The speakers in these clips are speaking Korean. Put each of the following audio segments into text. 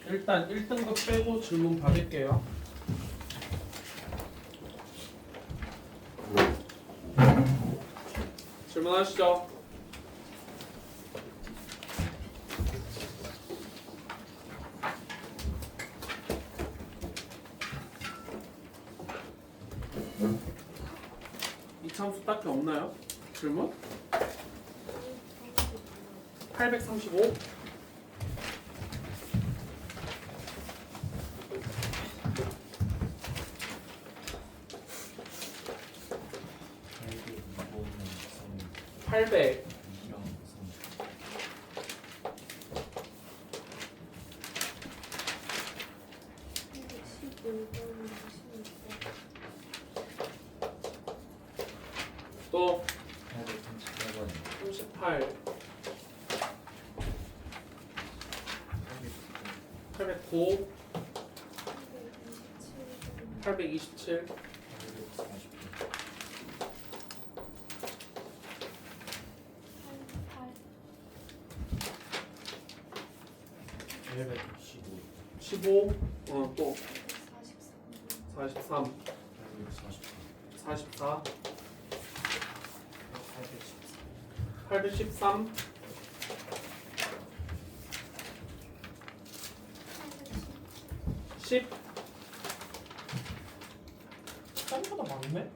일단 1등급 빼고 질문 받을게요. 질문하시죠. 이 참수 딱히 없나요? 질문? 835? (800) 또 38 809 827 15 또 43 44 813 10 딴보다 많네?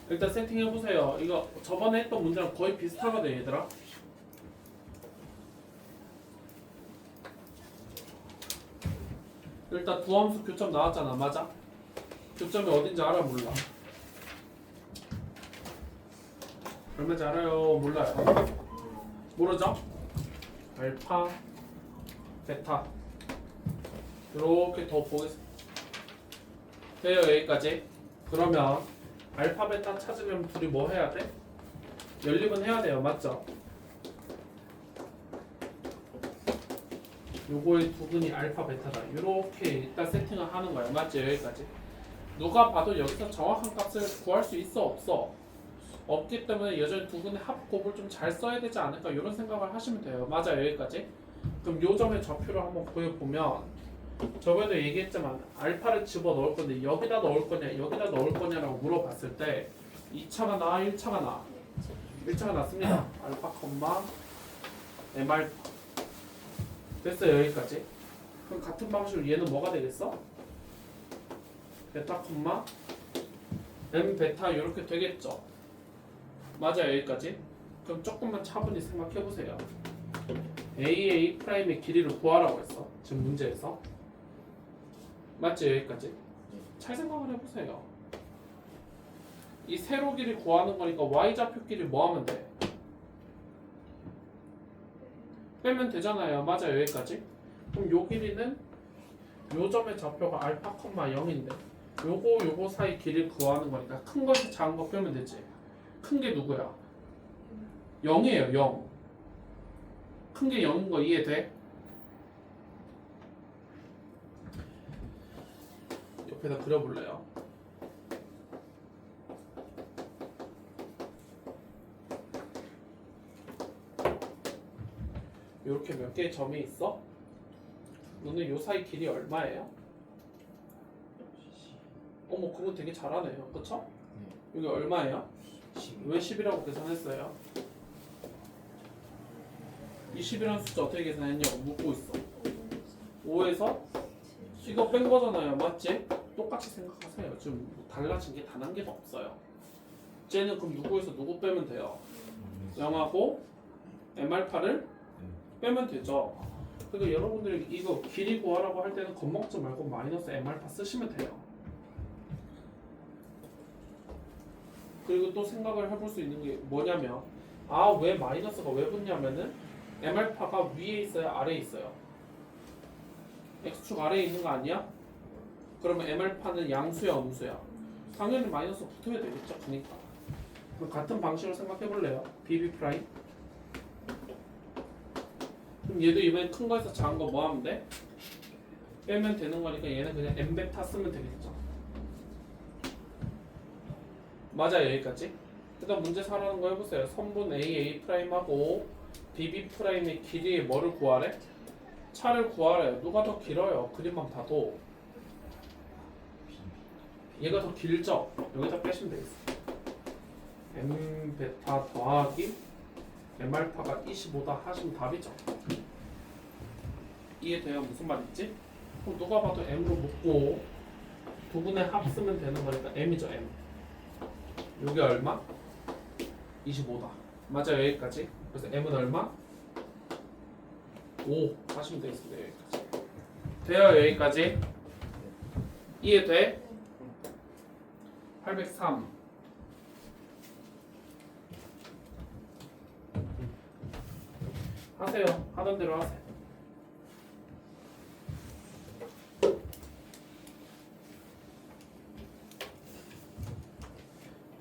일단 세팅해보세요. 이거 저번에 했던 문제랑 거의 비슷하거든 얘들아. 일단 두함수 교점 나왔잖아. 맞아? 교점이 어딘지 알아? 몰라? 얼마인지 알아요? 몰라요? 모르죠? 알파 베타 이렇게 더 보겠습니다. 돼요 여기까지. 그러면 알파 베타 찾으면 둘이 뭐 해야 돼? 연립은 해야 돼요. 맞죠? 요거의 두근이 알파 베타다. 이렇게 일단 세팅을 하는 거야. 맞죠? 여기까지. 누가 봐도 여기서 정확한 값을 구할 수 있어 없어? 없기 때문에 여전히 두근의 합곱을 좀 잘 써야 되지 않을까 이런 생각을 하시면 돼요. 맞아 여기까지. 그럼 요 점의 좌표를 한번 구해보면 저번에도 얘기했지만 알파를 집어넣을 건데 여기다 넣을 거냐 여기다 넣을 거냐라고 물어봤을 때 2차가 나 1차가 나 1차가 났습니다. 알파 컴마 m알파 됐어요 여기까지. 그럼 같은 방식으로 얘는 뭐가 되겠어? 베타 컴마 m 베타 이렇게 되겠죠. 맞아 여기까지. 그럼 조금만 차분히 생각해보세요. a 프라임의 길이를 구하라고 했어 지금 문제에서. 맞지 여기까지? 잘 생각을 해보세요. 이 세로 길이 구하는 거니까 y좌표 길이 뭐 하면 돼? 빼면 되잖아요. 맞아 여기까지? 그럼 요 길이는 요 점의 좌표가 알파 컴마 0인데 요거 사이 길이를 구하는 거니까 큰 것이 작은 거 빼면 되지. 큰 게 누구야? 0이에요 0. 큰 게 0인 거 이해돼? 옆에다 그려볼래요? 이렇게 몇 개의 점이 있어? 너는 요 사이 길이 얼마예요? 어머 그거 되게 잘하네요. 그쵸? 여기 얼마예요? 왜 10이라고 계산했어요? 이 10이라는 숫자 어떻게 계산했냐고 묻고 있어. 5에서 이거 뺀 거잖아요. 맞지? 똑같이 생각하세요. 지금 달라진 게 단 한 개도 없어요. 쟤는 그럼 누구에서 누구 빼면 돼요? 0하고 m알파를 빼면 되죠. 그러니까 여러분들이 이거 길이 구하라고 할 때는 겁먹지 말고 마이너스 m알파 쓰시면 돼요. 그리고 또 생각을 해볼 수 있는 게 뭐냐면 아 왜 마이너스가 왜 붙냐면은 m알파가 위에 있어요 아래에 있어요? x축 아래에 있는 거 아니야? 그러면 m알파는 양수야 음수야? 당연히 마이너스 붙어야 되겠죠. 그러니까 그럼 같은 방식으로 생각해 볼래요? bb 프라임 그럼 얘도 이번에 큰 거에서 작은 거 뭐 하면 돼? 빼면 되는 거니까 얘는 그냥 m 베타 쓰면 되겠죠. 맞아요, 여기까지. 그다음 문제 4라는 거 해보세요. 선분 A 프라임하고 BB 프라임의 길이의 뭐를 구하래? 차를 구하래요. 누가 더 길어요? 그림만 봐도 얘가 더 길죠? 여기다 빼시면 되겠어. m 베타 더하기 m 알파가 25다 하시면 답이죠. 이해돼요? 무슨 말인지? 그럼 누가 봐도 m으로 묶고 두 분의 합 쓰면 되는 거니까 m이죠, m. 요게 얼마? 25다. 맞아요, 여기까지. 그래서 m은 얼마? 5 하시면 되겠습니다. 여기까지. 돼요, 여기까지? 이해돼? 803. 하세요. 하던 대로 하세요.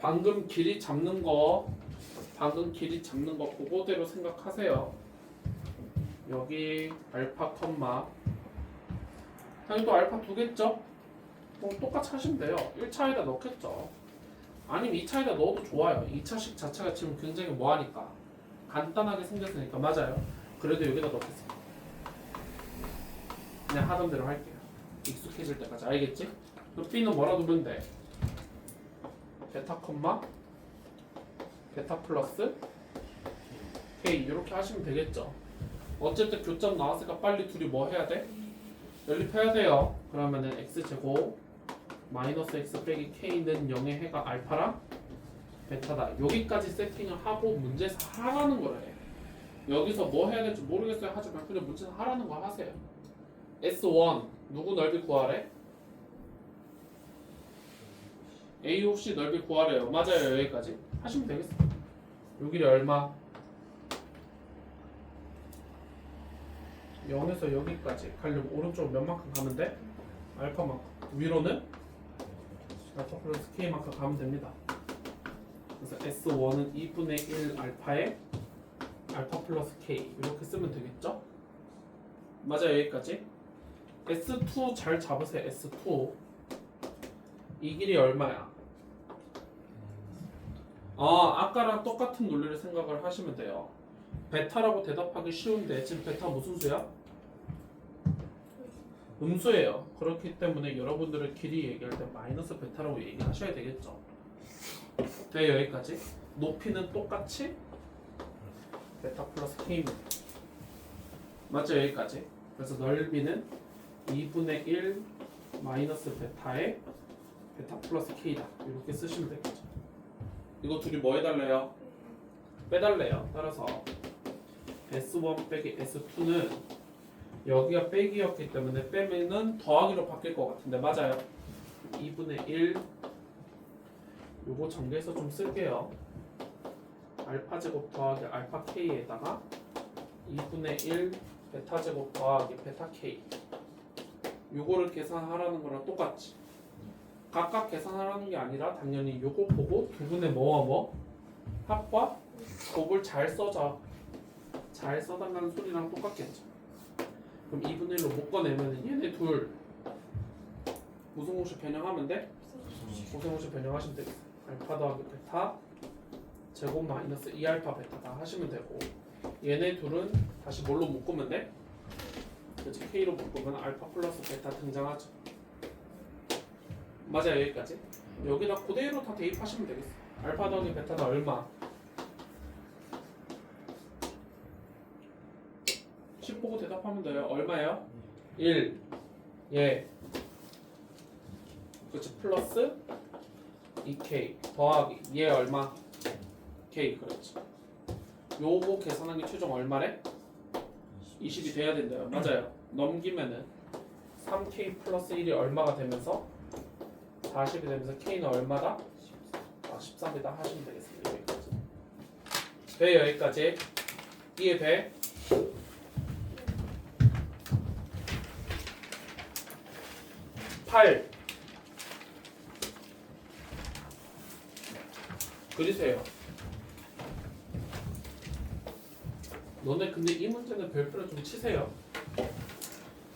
방금 길이 잡는 거 그거대로 생각하세요. 여기 알파 컴마 당연히 또 알파 두겠죠? 똑같이 하시면 돼요. 1차에다 넣겠죠. 아니면 2차에다 넣어도 좋아요. 2차식 자체가 지금 굉장히 뭐하니까 간단하게 생겼으니까. 맞아요. 그래도 여기다 넣겠습니다. 그냥 하던 대로 할게요. 익숙해질 때까지. 알겠지? 그럼 B는 뭐라 두면 돼? 베타 컴마 베타 플러스 K 이렇게 하시면 되겠죠. 어쨌든 교점 나왔으니까 빨리 둘이 뭐 해야 돼? 연립해야 돼요. 그러면은 x제곱 마이너스 x 빼기 k는 0의 해가 알파랑 베타다. 여기까지 세팅을 하고 문제에서 하라는 거래. 여기서 뭐 해야 될지 모르겠어요. 하지만 그냥 문제에서 하라는 거 하세요. S1 누구 넓이 구하래? AOC 넓이 구하래요. 맞아요. 여기까지 하시면 되겠어. 요 길이 얼마? 0에서 여기까지 가려면 오른쪽 몇만큼 가면 돼? 알파만큼. 위로는 알파 플러스 K만큼 가면 됩니다. 그래서 S1은 2분의 1 알파에 알파 플러스 K 이렇게 쓰면 되겠죠? 맞아요. 여기까지. S2 잘 잡으세요. S2 이 길이 얼마야? 아까랑 똑같은 논리를 생각을 하시면 돼요. 베타라고 대답하기 쉬운데 지금 베타 무슨 수야? 음수예요. 그렇기 때문에 여러분들은 길이 얘기할 때 마이너스 베타라고 얘기하셔야 되겠죠. 네, 여기까지. 높이는 똑같이 베타 플러스 K입니다. 맞죠? 여기까지. 그래서 넓이는 2분의 1 마이너스 베타에 베타 플러스 K다. 이렇게 쓰시면 되겠죠. 이거 둘이 뭐 해달래요? 빼달래요. 따라서 S1 빼기 S2는 여기가 빼기였기 때문에 빼면은 더하기로 바뀔 것 같은데 맞아요? 2분의 1 요거 전개해서 좀 쓸게요. 알파 제곱 더하기 알파 K에다가 2분의 1 베타 제곱 더하기 베타 K 요거를 계산하라는 거랑 똑같지. 각각 계산하라는 게 아니라 당연히 요거 보고 두 분의 뭐와 뭐 합과 곱을 잘 써줘. 잘 써달라는 소리랑 똑같겠죠. 그럼 2분의 1로 묶어내면 얘네 둘 무슨 공식 변형하면 돼? 무슨 공식 변형하시면 되겠어. 알파 더하기 베타 제곱 마이너스 2알파 베타다 하시면 되고 얘네 둘은 다시 뭘로 묶으면 돼? 그렇지. K로 묶으면 알파 플러스 베타 등장하죠. 맞아요. 여기까지. 여기다 그대로 다 대입하시면 되겠어. 알파 더하기 베타가 얼마? 10 보고 대답하면 돼요. 얼마예요? 1. 예. 그렇지. 플러스 2K 더하기 얘 얼마? K. 그렇지. 요거 계산한 게 최종 얼마래? 20이 돼야 된대요. 맞아요. 넘기면은 3K 플러스 1이 얼마가 되면서 40이 되면서 K는 얼마다? 13이다 하시면 되겠습니다. 여기까지. 돼 여기까지. 이해돼? 그리세요. 너네 근데 이 문제는 별표를 좀 치세요.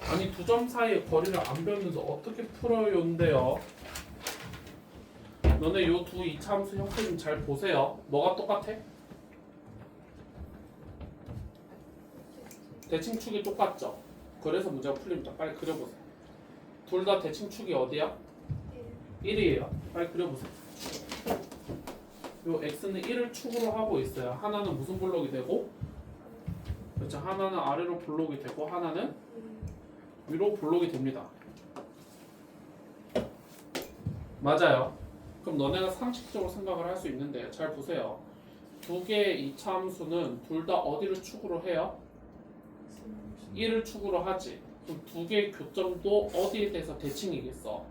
아니 두 점 사이의 거리를 안 배웠는데 어떻게 풀어요인데요. 너네 요 두 이차함수 형태 좀 잘 보세요. 뭐가 똑같아? 대칭축이 똑같죠? 그래서 문제가 풀립니다. 빨리 그려보세요. 둘 다 대칭축이 어디야? 1이에요. 빨리 그려보세요. 요 x는 1을 축으로 하고 있어요. 하나는 무슨 블록이 되고? 그렇죠. 하나는 아래로 블록이 되고 하나는 위로 블록이 됩니다. 맞아요. 그럼 너네가 상식적으로 생각을 할 수 있는데 잘 보세요. 두 개의 이차함수는 둘 다 어디를 축으로 해요? 1을 축으로 하지. 그럼 두 개의 교점도 어디에 대해서 대칭이겠어?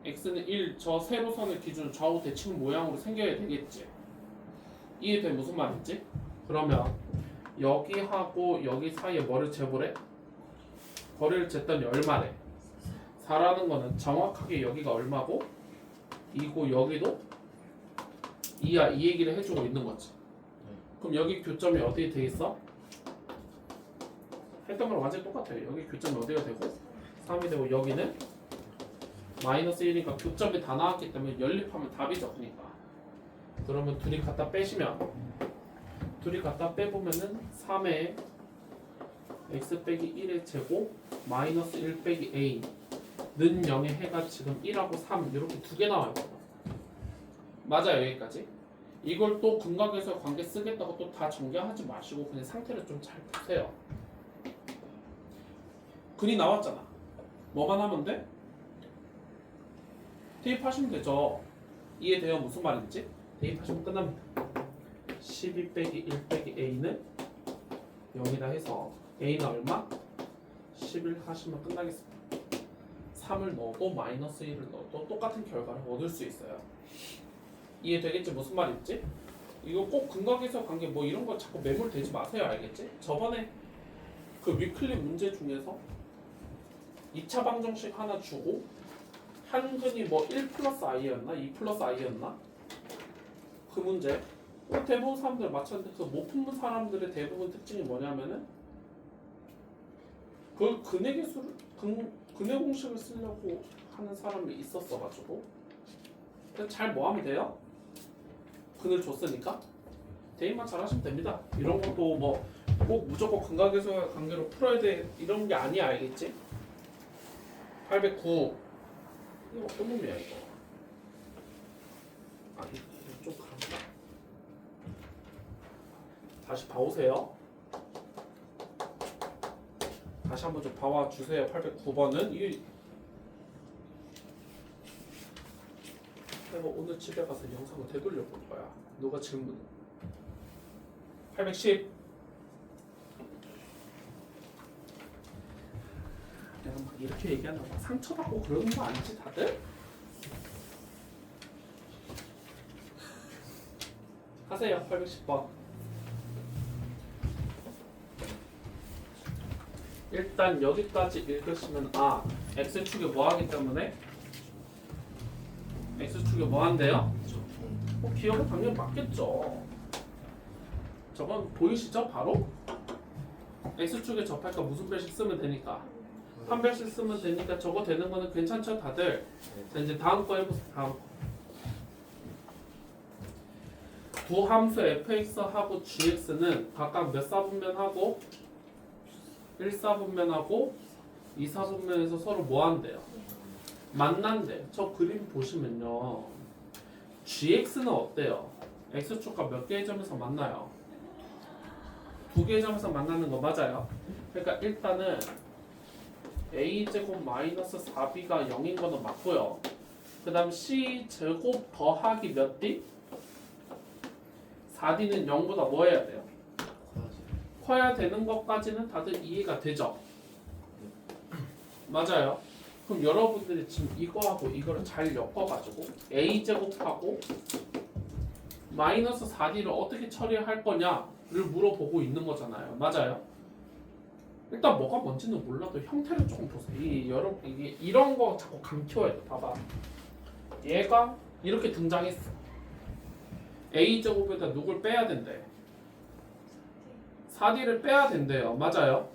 x는 1, 저 세로선을 기준 좌우 대칭 모양으로 생겨야 되겠지. 이해돼? 무슨 말인지? 그러면 여기하고 여기 사이에 뭐를 재보래? 거리를 쟀더니 얼마래? 4라는 거는 정확하게 여기가 얼마고 이고 여기도 2야. 이 얘기를 해주고 있는 거지. 그럼 여기 교점이 어디에 돼 있어? 했던 거랑 완전히 똑같아요. 여기 교점이 어디가 되고 3이 되고 여기는 마이너스 1이니까 교점이 다 나왔기 때문에 연립하면 답이죠. 그러니까 그러면 둘이 갖다 빼시면 둘이 갖다 빼보면은 3의 x 빼기 1의 제곱 마이너스 1 빼기 a 는 0의 해가 지금 1하고 3 이렇게 두 개 나와요. 맞아요. 여기까지. 이걸 또 근각에서 관계 쓰겠다고 또 다 전개하지 마시고 그냥 상태를 좀 잘 보세요. 근이 나왔잖아. 뭐만 하면 돼? 대입하시면 되죠. 이해돼요? 무슨 말인지? 대입하시면 끝납니다. 12 빼기 1 빼기 a는 0이다 해서 a는 얼마? 11 하시면 끝나겠습니다. 3을 넣어도 마이너스 1을 넣어도 똑같은 결과를 얻을 수 있어요. 이해되겠지? 무슨 말인지? 이거 꼭 근각에서 관계 뭐 이런 거 자꾸 매몰되지 마세요. 알겠지? 저번에 그 위클리 문제 중에서 2차 방정식 하나 주고 한 근이 뭐 1 플러스 i였나? 2 플러스 i였나? 그 문제 대부분 사람들 맞췄는데 그 못 푸는 사람들의 대부분 특징이 뭐냐면은 그 근의 개수를 근의 공식을 쓰려고 하는 사람이 있었어가지고 잘 뭐하면 돼요? 근을 줬으니까 대입만 잘하시면 됩니다. 이런 것도 뭐 꼭 무조건 근각에서의 관계로 풀어야 돼 이런 게 아니야. 알겠지? 809 이거 어떤 놈이야 이거? 아 이거 좀 그런가? 다시 봐오세요. 다시 한번 좀 봐와 주세요. 809번은 이게 내가 오늘 집에 가서 영상을 되돌려 볼 거야. 누가 질문? 810 내가 막 이렇게 얘기하는 거 상처받고 그러는 거 아니지 다들? 하세요. 810번. 일단 여기까지 읽으시면 x축이 뭐하기 때문에 x축이 뭐한대요? 기억은 당연히 맞겠죠. 저건 보이시죠? 바로 x축에 접할까 무슨 별식 쓰면 되니까 한 별씩 쓰면 되니까 저거 되는 거는 괜찮죠 다들? 자 이제 다음 거 해보세요. 다음 거. 두 함수 fx하고 gx는 각각 몇 사분면하고 1사분면하고 2사분면에서 서로 뭐 한대요? 만난대. 저 그림 보시면요. gx는 어때요? x축과 몇 개의 점에서 만나요? 두 개의 점에서 만나는 거 맞아요? 그러니까 일단은 a제곱 마이너스 4b가 0인 거는 맞고요. 그 다음 c제곱 더하기 몇 d? 4d는 0보다 뭐 해야 돼요? 커야 되는 것까지는 다들 이해가 되죠? 맞아요. 그럼 여러분들이 지금 이거하고 이거를 잘 엮어가지고 a제곱하고 마이너스 4d를 어떻게 처리할 거냐를 물어보고 있는 거잖아요. 맞아요? 일단 뭐가 뭔지는 몰라도 형태를 조금 보세요. 이게 이런 거 자꾸 감켜야 돼. 봐봐. 얘가 이렇게 등장했어. a제곱에다 누굴 빼야 된대? 4D를 빼야 된대요. 맞아요?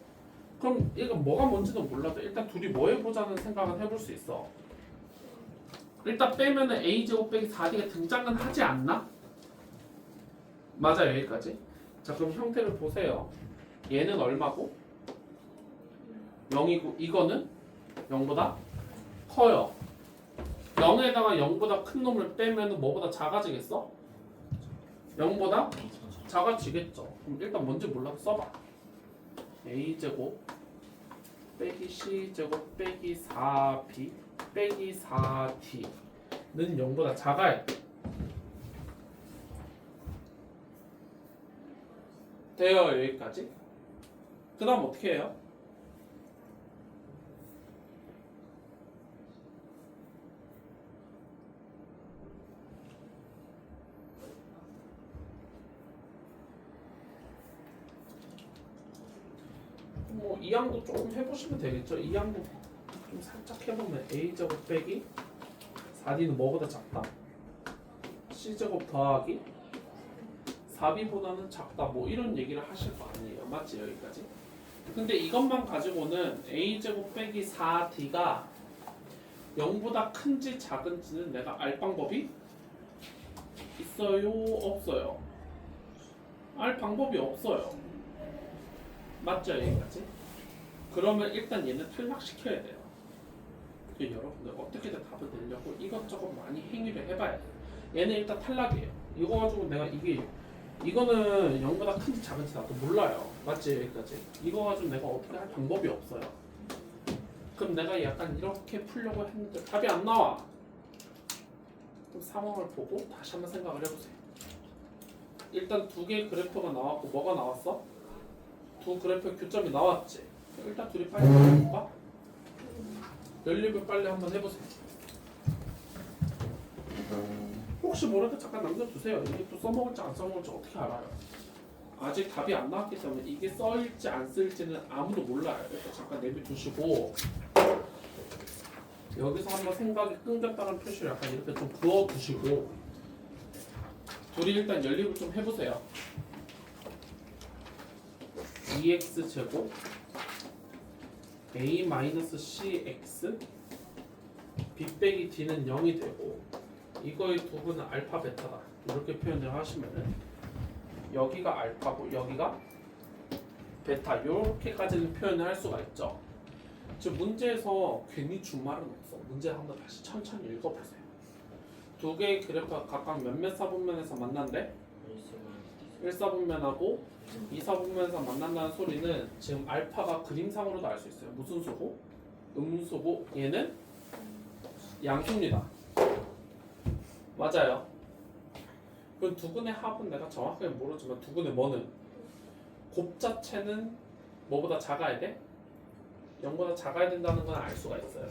그럼 이거 뭐가 뭔지도 몰라도 일단 둘이 뭐 해보자는 생각은 해볼 수 있어. 일단 빼면은 A제곱 빼기 4D가 등장은 하지 않나? 맞아요. 여기까지. 자 그럼 형태를 보세요. 얘는 얼마고? 0이고 이거는 0보다 커요. 0에다가 0보다 큰 놈을 빼면 뭐보다 작아지겠어? 0보다 작아지겠죠. 그럼 일단 뭔지 몰라도 써봐. A제곱 빼기 C제곱 빼기 4B 빼기 4D는 0보다 작아야 돼. 돼요. 여기까지. 그 다음 어떻게 해요? 뭐 이항도 조금 해보시면 되겠죠. 이항도 좀 살짝 해보면 A제곱 빼기 4D는 뭐보다 작다? C제곱 더하기 4B보다는 작다. 뭐 이런 얘기를 하실 거 아니에요. 맞지? 여기까지. 근데 이것만 가지고는 A제곱 빼기 4D가 0보다 큰지 작은지는 내가 알 방법이 있어요? 없어요? 알 방법이 없어요. 맞죠? 여기까지? 그러면 일단 얘는 탈락시켜야 돼요. 여러분들 어떻게든 답을 내려고 이것저것 많이 행위를 해봐야 돼요. 얘는 일단 탈락이에요. 이거 가지고 내가 이거는 0보다 큰지 작은지 나도 몰라요. 맞지? 여기까지. 이거 가지고 내가 어떻게 할 방법이 없어요. 그럼 내가 약간 이렇게 풀려고 했는데 답이 안 나와. 그럼 상황을 보고 다시 한번 생각을 해보세요. 일단 두 개의 그래프가 나왔고 뭐가 나왔어? 두 그래프의 교점이 나왔지. 일단 둘이 빨리 해볼까? 연립을 빨리 한번 해보세요. 혹시 모르니까 잠깐 남겨두세요. 이게 또 써먹을지 안 써먹을지 어떻게 알아요? 아직 답이 안 나왔기 때문에 이게 써일지 안 쓰일지는 아무도 몰라요. 그래서 잠깐 내비두시고 여기서 한번 생각이 끊겼다는 표시를 약간 이렇게 좀 그어두시고 둘이 일단 연립을 좀 해보세요. 2x제곱 a-cx b 빼기 d는 0이 되고 이거의 두분은 알파 베타다. 이렇게 표현을 하시면은 여기가 알파고 여기가 베타 이렇게까지는 표현을 할 수가 있죠. 지금 문제에서 괜히 준 말은 없어. 문제 한번 다시 천천히 읽어보세요. 두 개의 그래프가 각각 몇몇 사분면에서 만난대? 1사분면하고 2사분면에서 만난다는 소리는 지금 알파가 그림상으로도 알 수 있어요. 무슨 수고? 음수고 얘는 양수입니다. 맞아요. 그럼 두근의 합은 내가 정확하게 모르지만 두근의 뭐는 곱 자체는 뭐보다 작아야 돼? 0보다 작아야 된다는 건 알 수가 있어요.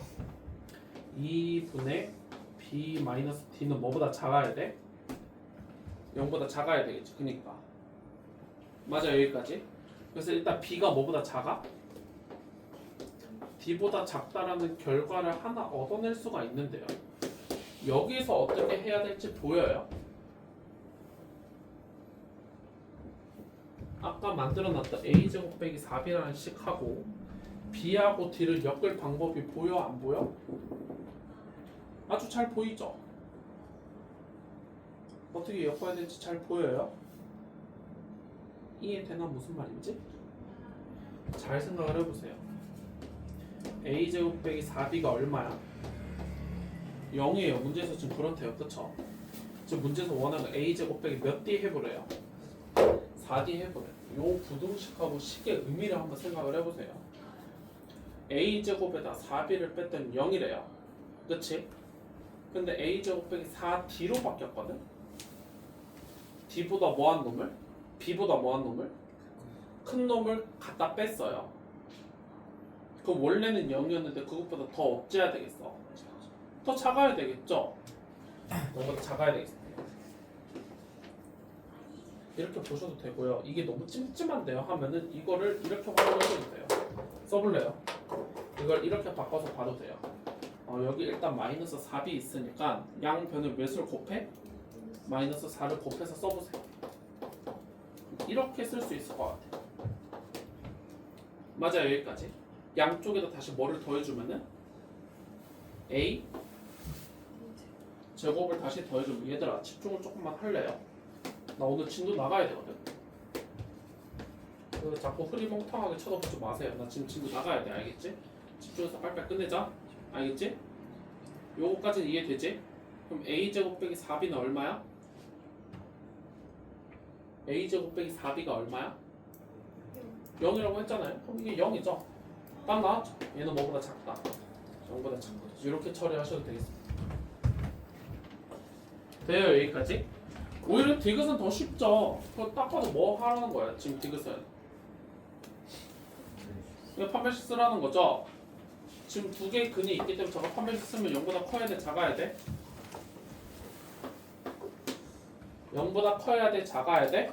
2분의 b-d는 뭐보다 작아야 돼? 0보다 작아야 되겠지. 그니까 맞아. 여기까지. 그래서 일단 b가 뭐보다 작아? d보다 작다라는 결과를 하나 얻어낼 수가 있는데요. 여기서 어떻게 해야 될지 보여요? 아까 만들어놨던 a제곱 빼기 4b라는 식하고 b하고 d를 엮을 방법이 보여? 안 보여? 아주 잘 보이죠? 어떻게 엮어야 될지 잘 보여요? 이해되나 무슨 말인지? 잘 생각을 해보세요. a제곱 빼기 4b가 얼마야? 0이에요. 문제에서 지금 그렇대요. 그쵸? 지금 문제에서 원하는 a제곱 빼기 몇 d 해보래요? 4d 해보래요. 요 부등식하고 식의 의미를 한번 생각을 해보세요. a제곱에다 4b를 뺐더니 0이래요. 그치? 근데 a제곱 빼기 4d로 바뀌었거든? d보다 뭐한 놈을? b보다 뭐한 놈을? 큰 놈을 갖다 뺐어요. 그 원래는 0이었는데 그것보다 더 없애야 되겠어. 더 작아야 되겠죠? 너보다 작아야 되겠어. 이렇게 보셔도 되고요. 이게 너무 찜찜한데요 하면은 이거를 이렇게 활용하셔도 돼요. 써볼래요? 이걸 이렇게 바꿔서 봐도 돼요. 여기 일단 마이너스 4b 있으니까 양변을 몇을 곱해? 마이너스 4를 곱해서 써보세요. 이렇게 쓸 수 있을 것 같아요. 맞아요. 여기까지. 양쪽에다 다시 뭐를 더해주면은 A 제곱을 다시 더해주면 얘들아 집중을 조금만 할래요? 나 오늘 진도 나가야 되거든. 그 자꾸 흐리멍텅하게 쳐다보지 마세요. 나 지금 진도 나가야 돼. 알겠지? 집중해서 빨리빨리 끝내자. 알겠지? 요거까지는 이해되지? 그럼 A제곱 빼기 4B는 얼마야? A제곱 빼기 4B가 얼마야? 0이라고 했잖아요. 그럼 이게 0이죠. 딱 나왔죠. 얘는 뭐보다 작다. 0보다 작거든. 이렇게 처리하셔도 되겠습니다. 돼요 여기까지? 오히려 디귿은 더 쉽죠. 그거 딱 봐도 뭐 하라는 거야 지금 디귿은. 이거 판별식 쓰라는 거죠. 지금 두 개의 근이 있기 때문에 저거 판별식 쓰면 0보다 커야 돼 작아야 돼? 0보다 커야 돼 작아야 돼?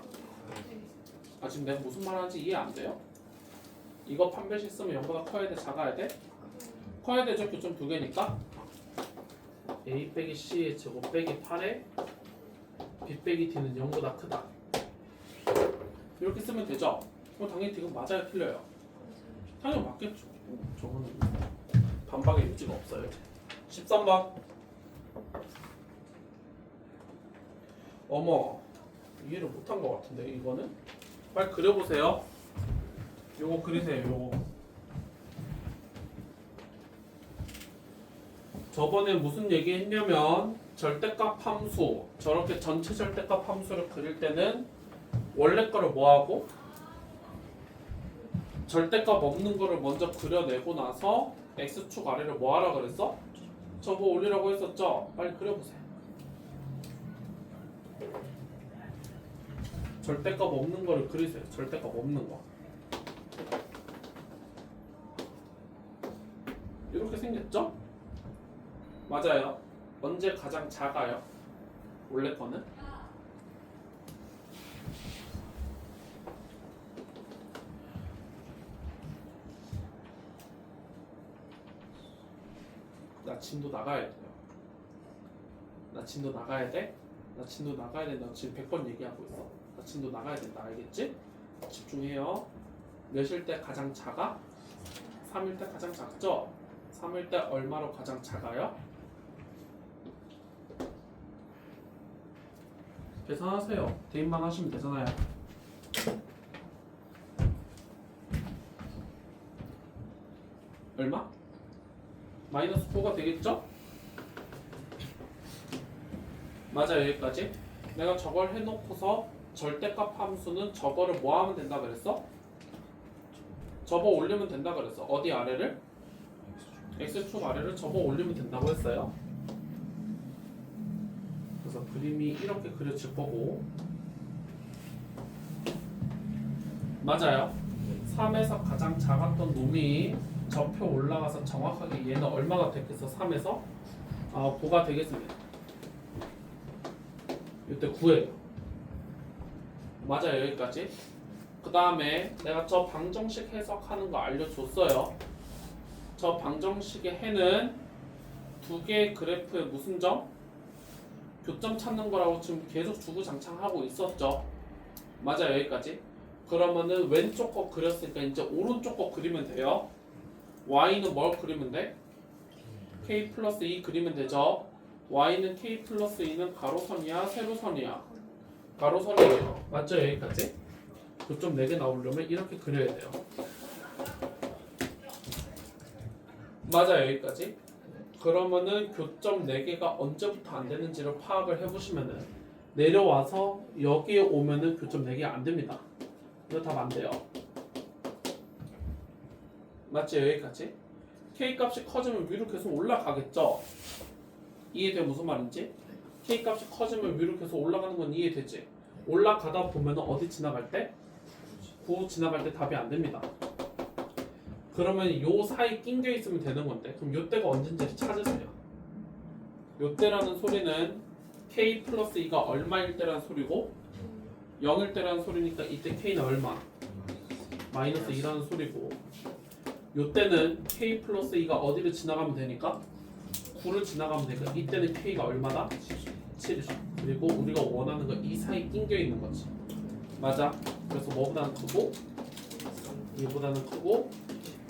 아 지금 내가 무슨 말 하는지 이해 안 돼요? 이거 판별식 쓰면 0보다 커야 돼 작아야 돼? 커야 되죠. 교점 두 개니까 A 빼기 C의 제곱 빼기 8에 B 빼기 D는 0보다 크다. 이렇게 쓰면 되죠. 그럼 당연히 D가 맞아요 틀려요? 당연히 맞겠죠. 저거는 반박의 여지가 없어요. 13번. 어머 이해를 못한 것 같은데 이거는? 빨리 그려보세요. 요거 그리세요. 요거 저번에 무슨 얘기 했냐면 절대값 함수 저렇게 전체 절대값 함수를 그릴 때는 원래 거를 뭐하고 절대값 없는 거를 먼저 그려내고 나서 x축 아래를 뭐하라 그랬어? 접어 올리라고 했었죠? 빨리 그려보세요. 절대값 없는 거를 그리세요. 절대값 없는 거 이렇게 생겼죠? 맞아요. 언제 가장 작아요? 원래 거는? 나 진도 나가야 돼요. 나 진도 나가야 돼? 나 진도 나가야 돼. 나 지금 100번 얘기하고 있어. 나 진도 나가야 된다. 알겠지? 집중해요. 몇일 때 가장 작아? 3일 때 가장 작죠? 3일 때 얼마로 가장 작아요? 계산하세요. 대입만 하시면 되잖아요. 얼마? 마이너스 4가 되겠죠? 맞아요. 여기까지. 내가 저걸 해놓고서 절대값 함수는 저거를 뭐 하면 된다 그랬어? 접어 올리면 된다 그랬어. 어디 아래를? x축 아래를 접어 올리면 된다고 했어요. 그래서 그림이 이렇게 그려질 거고 맞아요. 3에서 가장 작았던 놈이 접혀 올라가서 정확하게 얘는 얼마가 됐겠어? 3에서 9가 되겠습니다. 이때 9예요. 맞아요. 여기까지. 그 다음에 내가 저 방정식 해석하는 거 알려줬어요. 저 방정식의 해는 두 개의 그래프의 무슨 점? 교점 찾는 거라고 지금 계속 주구장창하고 있었죠. 맞아요. 여기까지. 그러면은 왼쪽 거 그렸으니까 이제 오른쪽 거 그리면 돼요. y는 뭘 그리면 돼? k 플러스 2 그리면 되죠. y는 k 플러스 2는 가로선이야 세로선이야? 가로선이에요. 맞죠? 여기까지? 교점 4개 나오려면 이렇게 그려야 돼요. 맞아요. 여기까지. 그러면은 교점 4개가 언제부터 안 되는지를 파악을 해보시면은 내려와서 여기에 오면은 교점 4개 안 됩니다. 이거 답 안 돼요. 맞지? 여기까지. k 값이 커지면 위로 계속 올라가겠죠? 이해돼? 무슨 말인지? k 값이 커지면 위로 계속 올라가는 건 이해되지? 올라가다 보면 어디 지나갈 때? 9 지나갈 때 답이 안 됩니다. 그러면 요 사이 낑겨 있으면 되는 건데 그럼 요 때가 언제인지 찾으세요. 요 때라는 소리는 k 플러스 2가 얼마일 때라는 소리고 0일 때라는 소리니까 이때 k는 얼마? 마이너스 2라는 소리고 요 때는 k 플러스 2가 어디를 지나가면 되니까 9를 지나가면 되니까 이때는 k가 얼마다? 7이죠. 그리고 우리가 원하는 건 이 사이 낑겨 있는 거지. 맞아. 그래서 뭐보다는 크고 2보다는 크고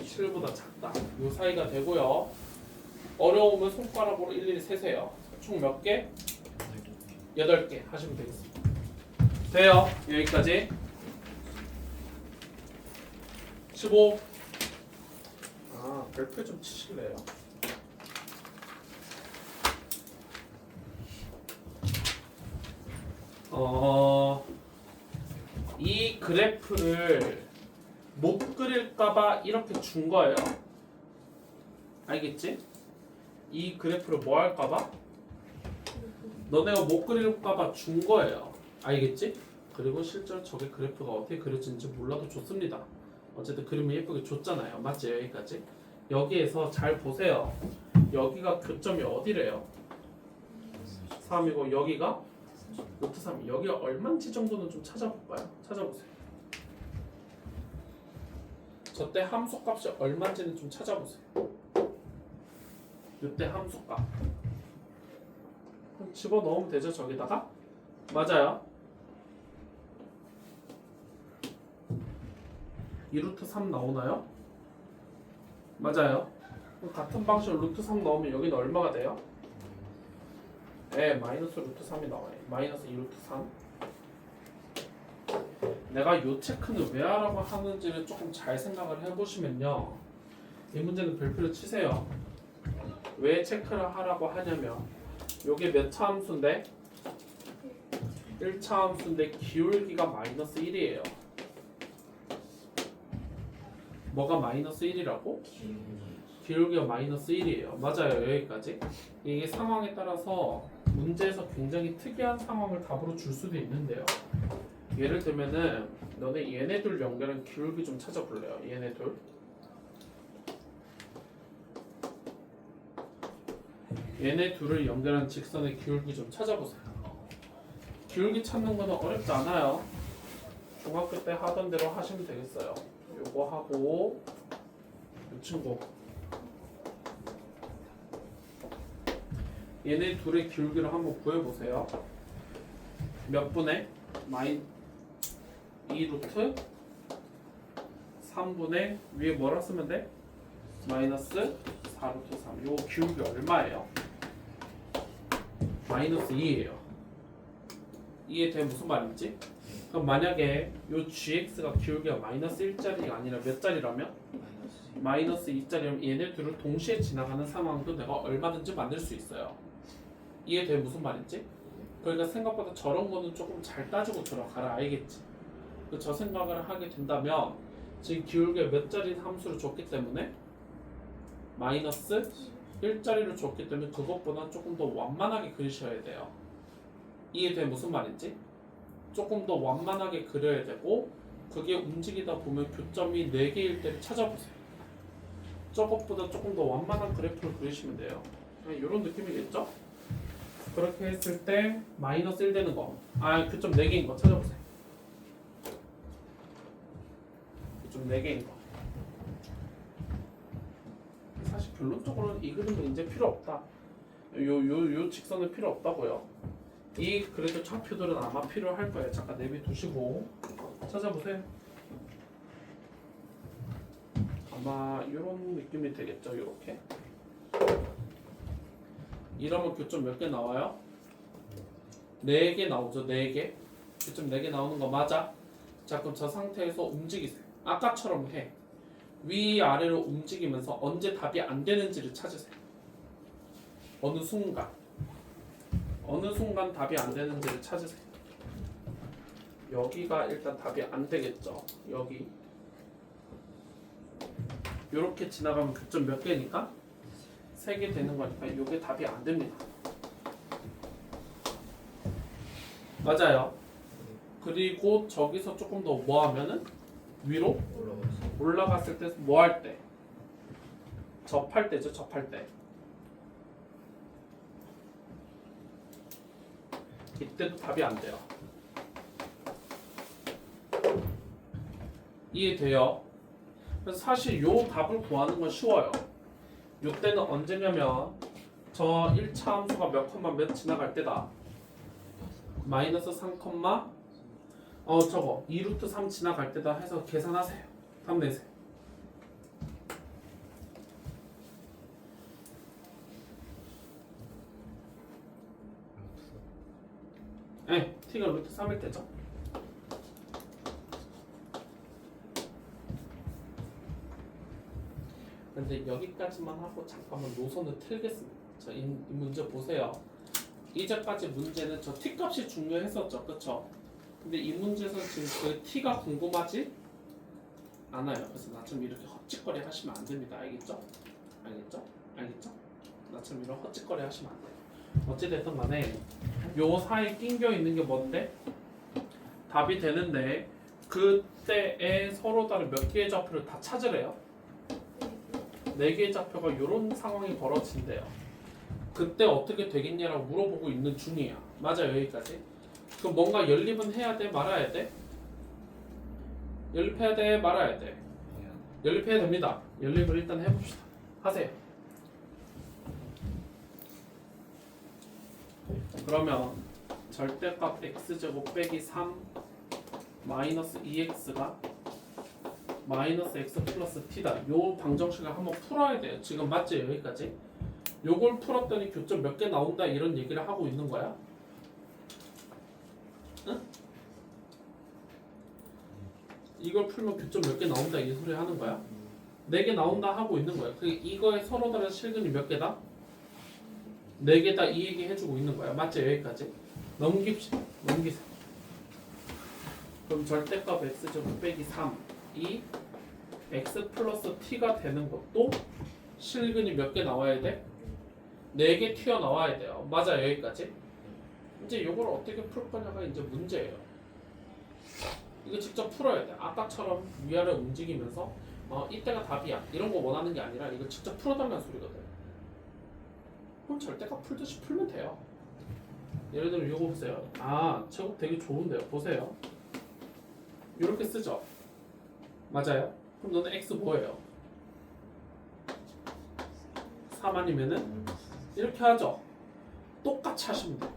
7보다 작다. 요 사이가 되고요. 어려우면 손가락으로 일일이 세세요. 총 몇 개? 8개 하시면 되겠습니다. 돼요. 여기까지. 15. 별표 좀 치실래요? 이 그래프를 못 그릴까봐 이렇게 준 거예요. 알겠지? 이 그래프를 뭐 할까봐? 너네가 못 그릴까봐 준 거예요. 알겠지? 그리고 실제로 저게 그래프가 어떻게 그려지는지 몰라도 좋습니다. 어쨌든 그림을 예쁘게 줬잖아요. 맞지? 여기까지. 여기에서 잘 보세요. 여기가 교점이 어디래요? 3이고 여기가 루트 3. 여기가 얼마인지 정도는 좀 찾아볼까요? 찾아보세요. 저때 함수값이 얼마인지는 좀 찾아보세요. 이때 함수값 집어넣으면 되죠. 저기다가. 맞아요. 2루트 3 나오나요? 맞아요. 같은 방식으로 루트 3 넣으면 여기는 얼마가 돼요? 네, 마이너스 루트 3이 나와요. 마이너스 2루트 3. 내가 요 체크는 왜 하라고 하는지를 조금 잘 생각을 해보시면요. 이 문제는 별표를 치세요. 왜 체크를 하라고 하냐면 요게 몇 차 함수인데? 1차 함수인데 기울기가 마이너스 1이에요. 뭐가 마이너스 1이라고? 기울기가 마이너스 1이에요. 맞아요. 여기까지. 이게 상황에 따라서 문제에서 굉장히 특이한 상황을 답으로 줄 수도 있는데요. 예를 들면은 너네 얘네 둘 연결한 기울기 좀 찾아볼래요. 얘네 둘. 얘네 둘을 연결한 직선의 기울기 좀 찾아보세요. 기울기 찾는 거는 어렵지 않아요. 중학교 때 하던 대로 하시면 되겠어요. 요거 하고 이 친구 얘네 둘의 기울기를 한번 구해보세요. 몇 분의 마이 2루트 3분의 위에 뭐라 쓰면 돼? 마이너스 4루트 3. 요 기울기 얼마예요? 마이너스 2예요. 이해돼? 무슨 말인지? 그럼 만약에 요 gx가 기울기가 마이너스 1짜리가 아니라 몇 짜리라면? 마이너스 2짜리면 얘네 둘을 동시에 지나가는 상황도 내가 얼마든지 만들 수 있어요. 이해돼? 무슨 말인지? 그러니까 생각보다 저런 거는 조금 잘 따지고 들어가라. 알겠지? 저 생각을 하게 된다면 지금 기울기가 몇 짜리 함수를 줬기 때문에 마이너스 1짜리를 줬기 때문에 그것보다 조금 더 완만하게 그리셔야 돼요. 이해돼? 무슨 말인지? 조금 더 완만하게 그려야 되고 그게 움직이다 보면 교점이 4개일 때를 찾아보세요. 저것보다 조금 더 완만한 그래프를 그리시면 돼요. 이런 느낌이겠죠? 그렇게 했을 때 마이너스 1 되는 거, 교점 4개인 거 찾아보세요. 교점 4개인 거. 사실 결론적으로는 이 그림은 이제 필요 없다. 요 직선은 필요 없다고요. 이 그래도 좌표들은 아마 필요할 거예요. 잠깐 내비두시고 찾아보세요. 아마 이런 느낌이 되겠죠. 이렇게. 이러면 교점 몇 개 나와요? 4개 나오죠. 4개. 교점 4개 나오는 거 맞아? 자, 그럼 저 상태에서 움직이세요. 아까처럼 해. 위아래로 움직이면서 언제 답이 안 되는지를 찾으세요. 어느 순간 답이 안 되는지를 찾으세요. 여기가 일단 답이 안 되겠죠. 여기 요렇게 지나가면 교점 몇 개니까? 3개 되는 거니까 이게 답이 안 됩니다. 맞아요. 그리고 저기서 조금 더 뭐 하면은 위로 올라갔을 때 뭐 할 때? 접할 때죠. 접할 때. 이때도 답이 안 돼요. 이해돼요? 그래서 사실 요 답을 구하는 건 쉬워요. 요 때는 언제냐면 저 1차 함수가 몇 콤마 몇 지나갈 때다. 마이너스 3 콤마 저거 2루트 3 지나갈 때다 해서 계산하세요. 답 내세요. 네, t가 루트 3일 때죠. 근데 여기까지만 하고 잠깐만 노선을 틀겠습니다. 자, 이 문제 보세요. 이제까지 문제는 저 t 값이 중요했었죠, 그쵸? 근데 이 문제에서 지금 그 t가 궁금하지 않아요. 그래서 나처럼 이렇게 헛짓거리 하시면 안 됩니다. 알겠죠? 알겠죠? 알겠죠? 나처럼 이런 헛짓거리 하시면 안 돼요. 어찌됐든 간에 요 사이에 낑겨 있는 게 뭔데? 답이 되는데 그때에 서로 다른 몇 개의 좌표를 다 찾으래요. 4개의 좌표가 이런 상황이 벌어진대요. 그때 어떻게 되겠냐라고 물어보고 있는 중이야. 맞아, 여기까지. 그럼 뭔가 연립은 해야 돼? 말아야 돼? 연립해야 돼? 말아야 돼? 연립해야 됩니다. 연립을 일단 해봅시다. 하세요. 그러면 절대값 x제곱 빼기 3 마이너스 2x가 마이너스 x 플러스 t다. 요 방정식을 한번 풀어야 돼요. 지금 맞지? 여기까지. 요걸 풀었더니 교점 몇 개 나온다 이런 얘기를 하고 있는 거야. 응? 이걸 풀면 교점 몇 개 나온다 이 소리 하는 거야. 4개 나온다 하고 있는 거야. 그 이거에 서로 다른 실근이 몇 개다? 4개다 이 얘기 해주고 있는 거야. 맞지? 여기까지. 넘깁시다. 넘기세요. 그럼 절대값 x제곱 빼기 3이 x 플러스 t가 되는 것도 실근이 몇 개 나와야 돼? 4개 튀어나와야 돼요. 맞아, 여기까지. 이제 이걸 어떻게 풀 거냐가 이제 문제예요. 이거 직접 풀어야 돼. 아까처럼 위아래 움직이면서 이때가 답이야 이런 거 원하는 게 아니라 이거 직접 풀어달라는 소리거든. 그럼 절대값 풀듯이 풀면 돼요. 예를 들어 이거 보세요. 아, 제곱 되게 좋은데요. 보세요. 이렇게 쓰죠. 맞아요? 그럼 너는 x 뭐예요? 3 아니면은 이렇게 하죠. 똑같이 하시면 돼요.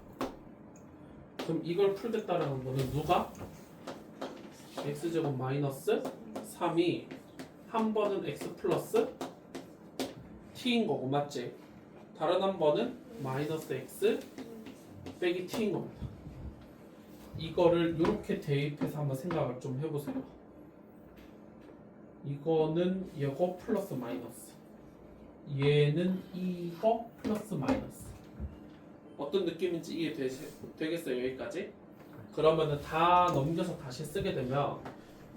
그럼 이걸 풀겠다라는 거는 누가? x제곱 마이너스 3이 한 번은 x 플러스 t인 거고 맞지? 다른 한 번은 마이너스 x 빼기 t인 겁니다. 이거를 이렇게 대입해서 한번 생각을 좀 해보세요. 이거는 이거 플러스 마이너스, 얘는 이거 플러스 마이너스. 어떤 느낌인지 이해되겠어요? 여기까지? 그러면은 다 넘겨서 다시 쓰게 되면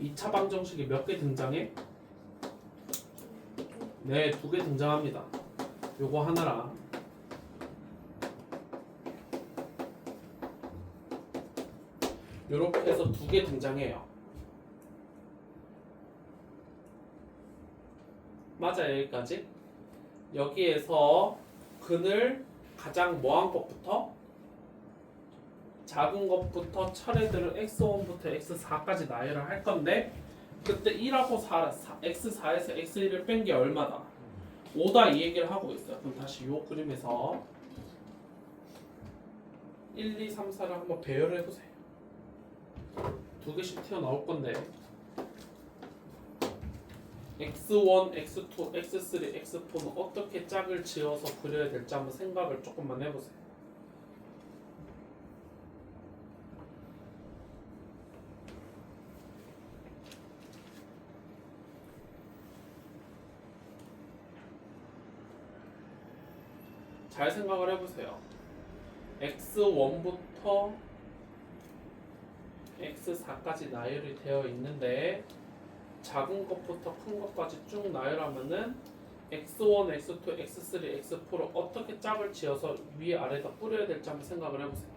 2차 방정식이 몇 개 등장해? 네, 2개 등장합니다. 요거 하나랑 요렇게 해서 2개 등장해요. 맞아요, 여기까지? 여기에서 근을 가장 뭐한 것부터? 작은 것부터 차례대로 x1부터 x4까지 나열을 할 건데 그때 1하고 4, x4에서 x1을 뺀 게 얼마다? 5다 이 얘기를 하고 있어요. 그럼 다시 이 그림에서 1, 2, 3, 4를 한번 배열을 해보세요. 2개씩 튀어나올 건데 x1, x2, x3, x4는 어떻게 짝을 지어서 그려야 될지 한번 생각을 조금만 해보세요. 잘 생각을 해보세요. x1부터 x4까지 나열이 되어 있는데 작은 것부터 큰 것까지 쭉 나열하면은 x1, x2, x3, x4를 어떻게 짝을 지어서 위아래다 뿌려야 될지 한번 생각을 해보세요.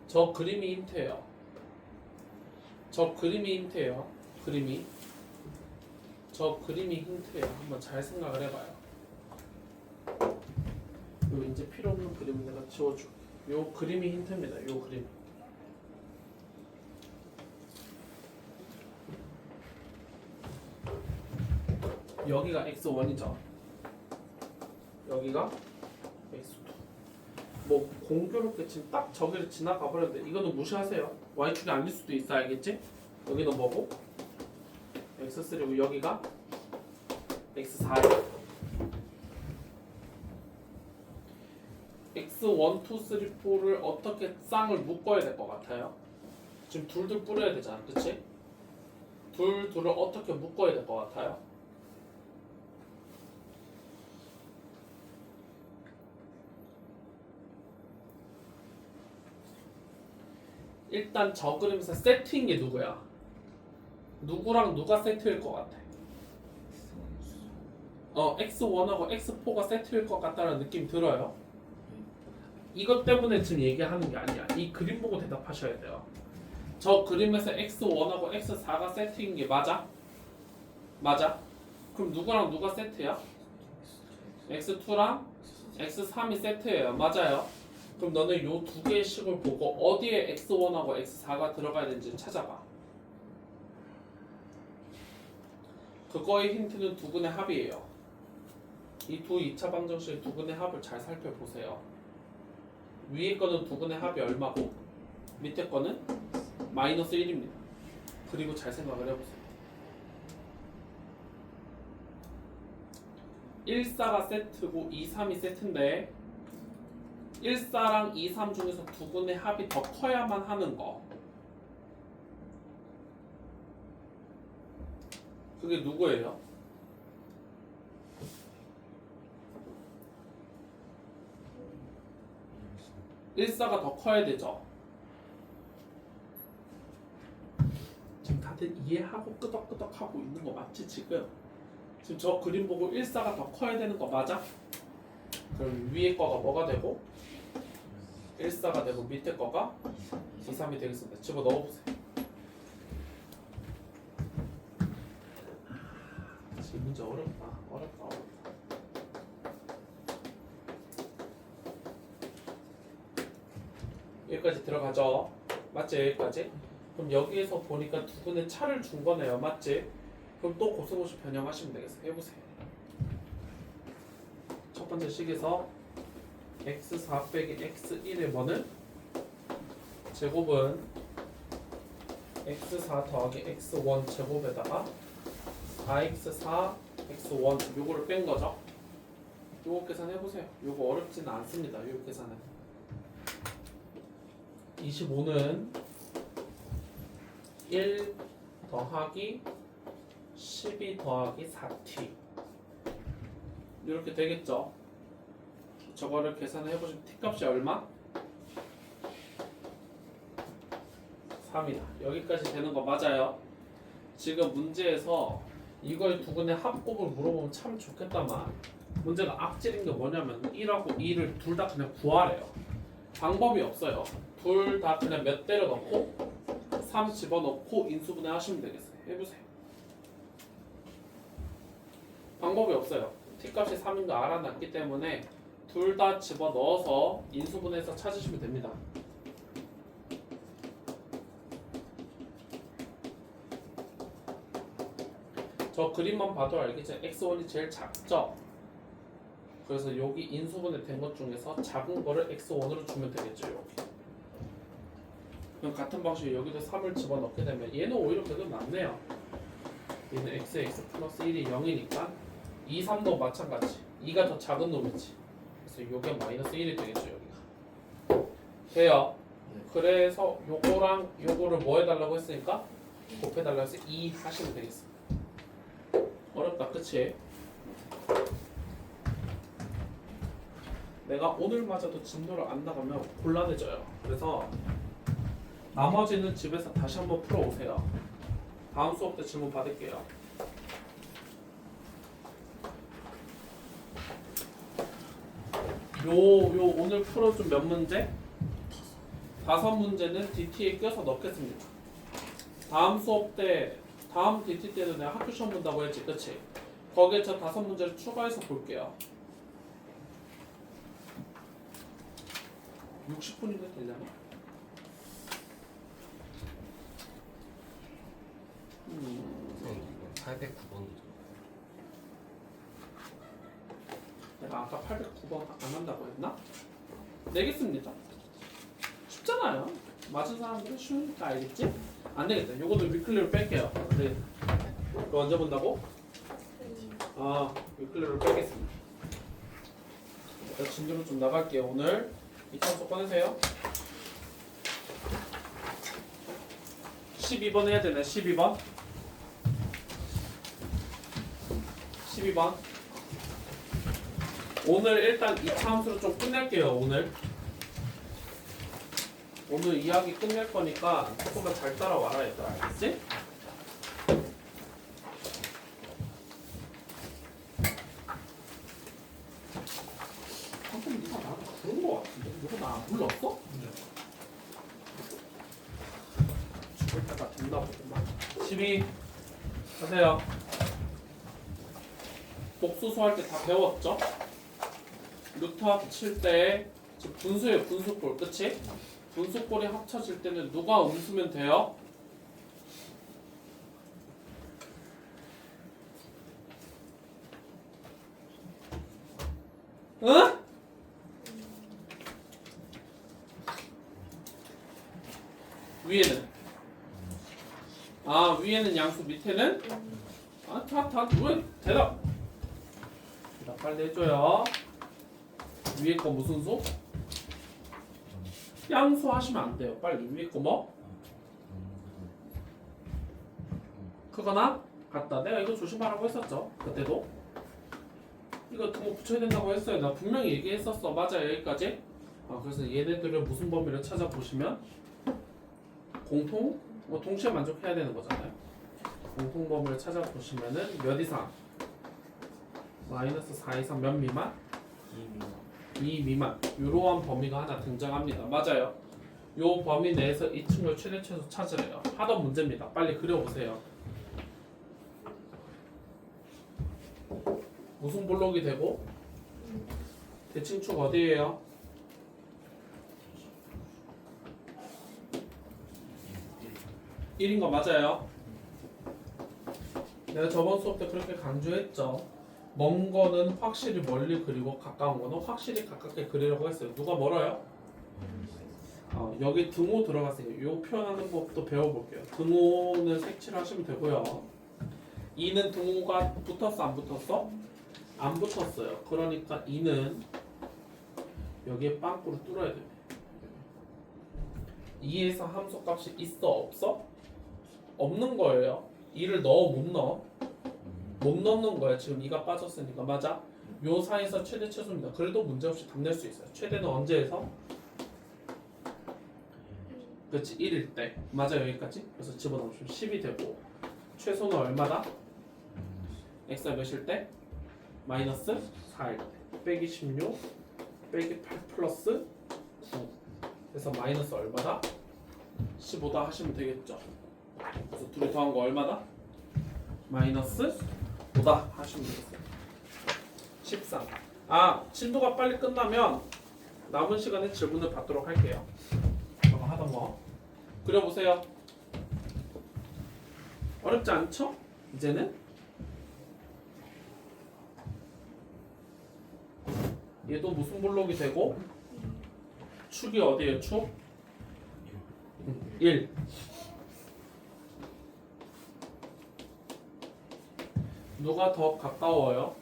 저 그림이 힌트예요. 저 그림이 힌트예요. 저 그림이 힌트예요. 한번 잘 생각을 해봐요. 요 이제 필요 없는 그림을 내가 지워줄게. 요 그림이 힌트입니다. 요 그림. 여기가 x1이죠. 여기가 x2. 뭐 공교롭게 지금 딱 저기를 지나가 버렸는데 이거는 무시하세요. y축이 아닐 수도 있어, 알겠지? 여기는 뭐고? x3고 여기가 x4예요. x1, 2, 3, 4를 어떻게 쌍을 묶어야 될 것 같아요? 지금 둘둘 뿌려야 되잖아, 그치? 둘둘을 어떻게 묶어야 될 것 같아요? 일단 저 그림에서 세트인 게 누구야? 누구랑 누가 세트일 것 같아? x1하고 x4가 세트일 것 같다는 느낌 들어요? 이것 때문에 지금 얘기하는 게 아니야. 이 그림 보고 대답하셔야 돼요. 저 그림에서 x1하고 x4가 세트인 게 맞아? 맞아? 그럼 누구랑 누가 세트야? x2랑 x3이 세트예요. 맞아요? 그럼 너는 요 두 개의 식을 보고 어디에 x1하고 x4가 들어가야 되는지 찾아봐. 그거의 힌트는 두근의 합이에요. 이 두 2차 방정식의 두근의 합을 잘 살펴보세요. 위에 거는 두근의 합이 얼마고 밑에 거는 마이너스 1입니다. 그리고 잘 생각을 해보세요. 1,4가 세트고 2, 3이 세트인데 1, 4랑 2, 3 중에서 두근의 합이 더 커야만 하는 거. 그게 누구예요? 1, 4가 더 커야 되죠. 지금 다들 이해하고 끄덕끄덕 하고 있는 거 맞지 지금? 지금 저 그림 보고 1, 4가 더 커야 되는 거 맞아? 그럼 위에 거가 뭐가 되고 1, 4가 되고 밑에 거가 2, 3이 되겠습니다. 집어 넣어보세요. 지금 문제 어렵다. 여기까지 들어가죠. 맞지? 여기까지? 그럼 여기에서 보니까 두 분의 차를 준 거네요. 맞지? 그럼 또 고스모시 변형하시면 되겠어요. 해보세요. 첫 번째 식에서 x4 빼기 x1의 뭐는? 제곱은 x4 더하기 x1 제곱에다가 4x4 x1 요거를 뺀 거죠. 요거 계산해보세요. 요거 어렵지는 않습니다. 요 계산은 25는 1 더하기 12 더하기 4t 이렇게 되겠죠. 저거를 계산해보시면 t값이 얼마? 3이다. 여기까지 되는 거 맞아요. 지금 문제에서 이걸 두근의 합곱을 물어보면 참 좋겠다만 문제가 악질인 게 뭐냐면 1하고 2를 둘 다 그냥 구하래요. 방법이 없어요. 둘 다 그냥 몇 때려 넣고 3 집어넣고 인수분해 하시면 되겠어요. 해보세요. 방법이 없어요. t값이 3인 거 알아놨기 때문에 둘 다 집어넣어서 인수분해해서 찾으시면 됩니다. 저 그림만 봐도 알겠죠? x1이 제일 작죠? 그래서 여기 인수분해 된 것 중에서 작은 거를 x1으로 주면 되겠죠. 여기. 그럼 같은 방식으로 여기도 3을 집어넣게 되면 얘는 오히려 그래도 낫네요. 얘는 x 플러스 1이 0이니까 2, 3도 마찬가지. 2가 더 작은 놈이지. 그래서 요게 마이너스 1이 되겠죠. 여기가. 돼요. 그래서 요거랑 요거를 뭐 해달라고 했으니까 곱해달라고 해서 2 하시면 되겠습니다. 어렵다, 그치? 내가 오늘마저도 진도를 안 나가면 곤란해져요. 그래서 나머지는 집에서 다시 한번 풀어오세요. 다음 수업 때 질문 받을게요. 요 오늘 풀어준 몇 문제? 5문제는 DT에 껴서 넣겠습니다. 다음 수업 때, 다음 DT 때는 내가 학교 시험 본다고 했지, 그치? 거기에 저 5문제를 추가해서 볼게요. 60분인데 되려나? 809번이죠. 내가 아까 809번 안 한다고 했나? 내겠습니다. 쉽잖아요. 맞은 사람들은 쉬우니까 알겠지? 안 되겠다. 요거는 위클리로 뺄게요. 네. 이거 언제 본다고? 위클리로 빼겠습니다. 일단 진도로 좀 나갈게요. 오늘 이탄소 꺼내세요. 12번 해야 되네. 12번. 12번. 오늘 일단 2차 함수로 좀 끝낼게요. 오늘 이야기 끝낼 거니까 조금만 잘 따라와라 얘들아. 알겠지? 방금 누가 나 부른 거 같은데? 누가 나 안 불렀어? 죽을 때가 됐나 보구만. 12 하세요. 복수수 할 때 다 배웠죠? 루트 합칠 때 지금 분수예요. 분수꼴. 그치? 분수꼴이 합쳐질 때는 누가 음수면 돼요? 응? 위에는? 위에는 양수, 밑에는? 왜? 대답 빨리 해줘요. 위에 거 무슨 수? 양수 하시면 안 돼요. 빨리 위에 거 뭐? 크거나 같다. 내가 이거 조심하라고 했었죠. 그때도 이거 등호 붙여야 된다고 했어요. 나 분명히 얘기했었어. 맞아요. 여기까지. 그래서 얘네들을 무슨 범위를 찾아보시면 동시에 만족해야 되는 거잖아요. 공통 범위를 찾아보시면은 몇 이상? 마이너스 4 이상 몇 미만? 2 미만. 이러한 범위가 하나 등장합니다. 맞아요. 요 범위 내에서 이 층을 최대 최소 찾으래요. 하던 문제입니다. 빨리 그려보세요. 무슨 볼록이 되고 대칭축 어디예요? 일인 거 맞아요. 내가 저번 수업 때 그렇게 강조했죠. 먼 거는 확실히 멀리 그리고 가까운 거는 확실히 가깝게 그리라고 했어요. 누가 멀어요? 여기 등호 들어갔어요. 요 표현하는 법도 배워볼게요. 등호는 색칠을 하시면 되고요. 2는 등호가 붙었어 안 붙었어? 안 붙었어요. 그러니까 2는 여기에 빵꾸를 뚫어야 돼요. 2에서 함수값이 있어 없어? 없는 거예요. 2를 넣어 못 넣어? 못 넣는 거야. 지금 2가 빠졌으니까. 맞아? 요 사이에서 최대 최소입니다. 그래도 문제없이 답 낼 수 있어요. 최대는 언제에서? 그렇지 1일 때. 맞아 여기까지? 그래서 집어넣으시면 10이 되고 최소는 얼마다? x가 몇일 때? 마이너스 4일 때. 빼기 16 빼기 8 플러스 9. 그래서 마이너스 얼마다? 15다 하시면 되겠죠. 그래서 둘이 더한 거 얼마다? 마이너스 5다 하시면 되겠어요. 13. 진도가 빨리 끝나면 남은 시간에 질문을 받도록 할게요. 저거 하던 거 그려보세요. 어렵지 않죠? 이제는 얘도 무슨 볼록이 되고 축이 어디에요? 축? 1. 누가 더 가까워요?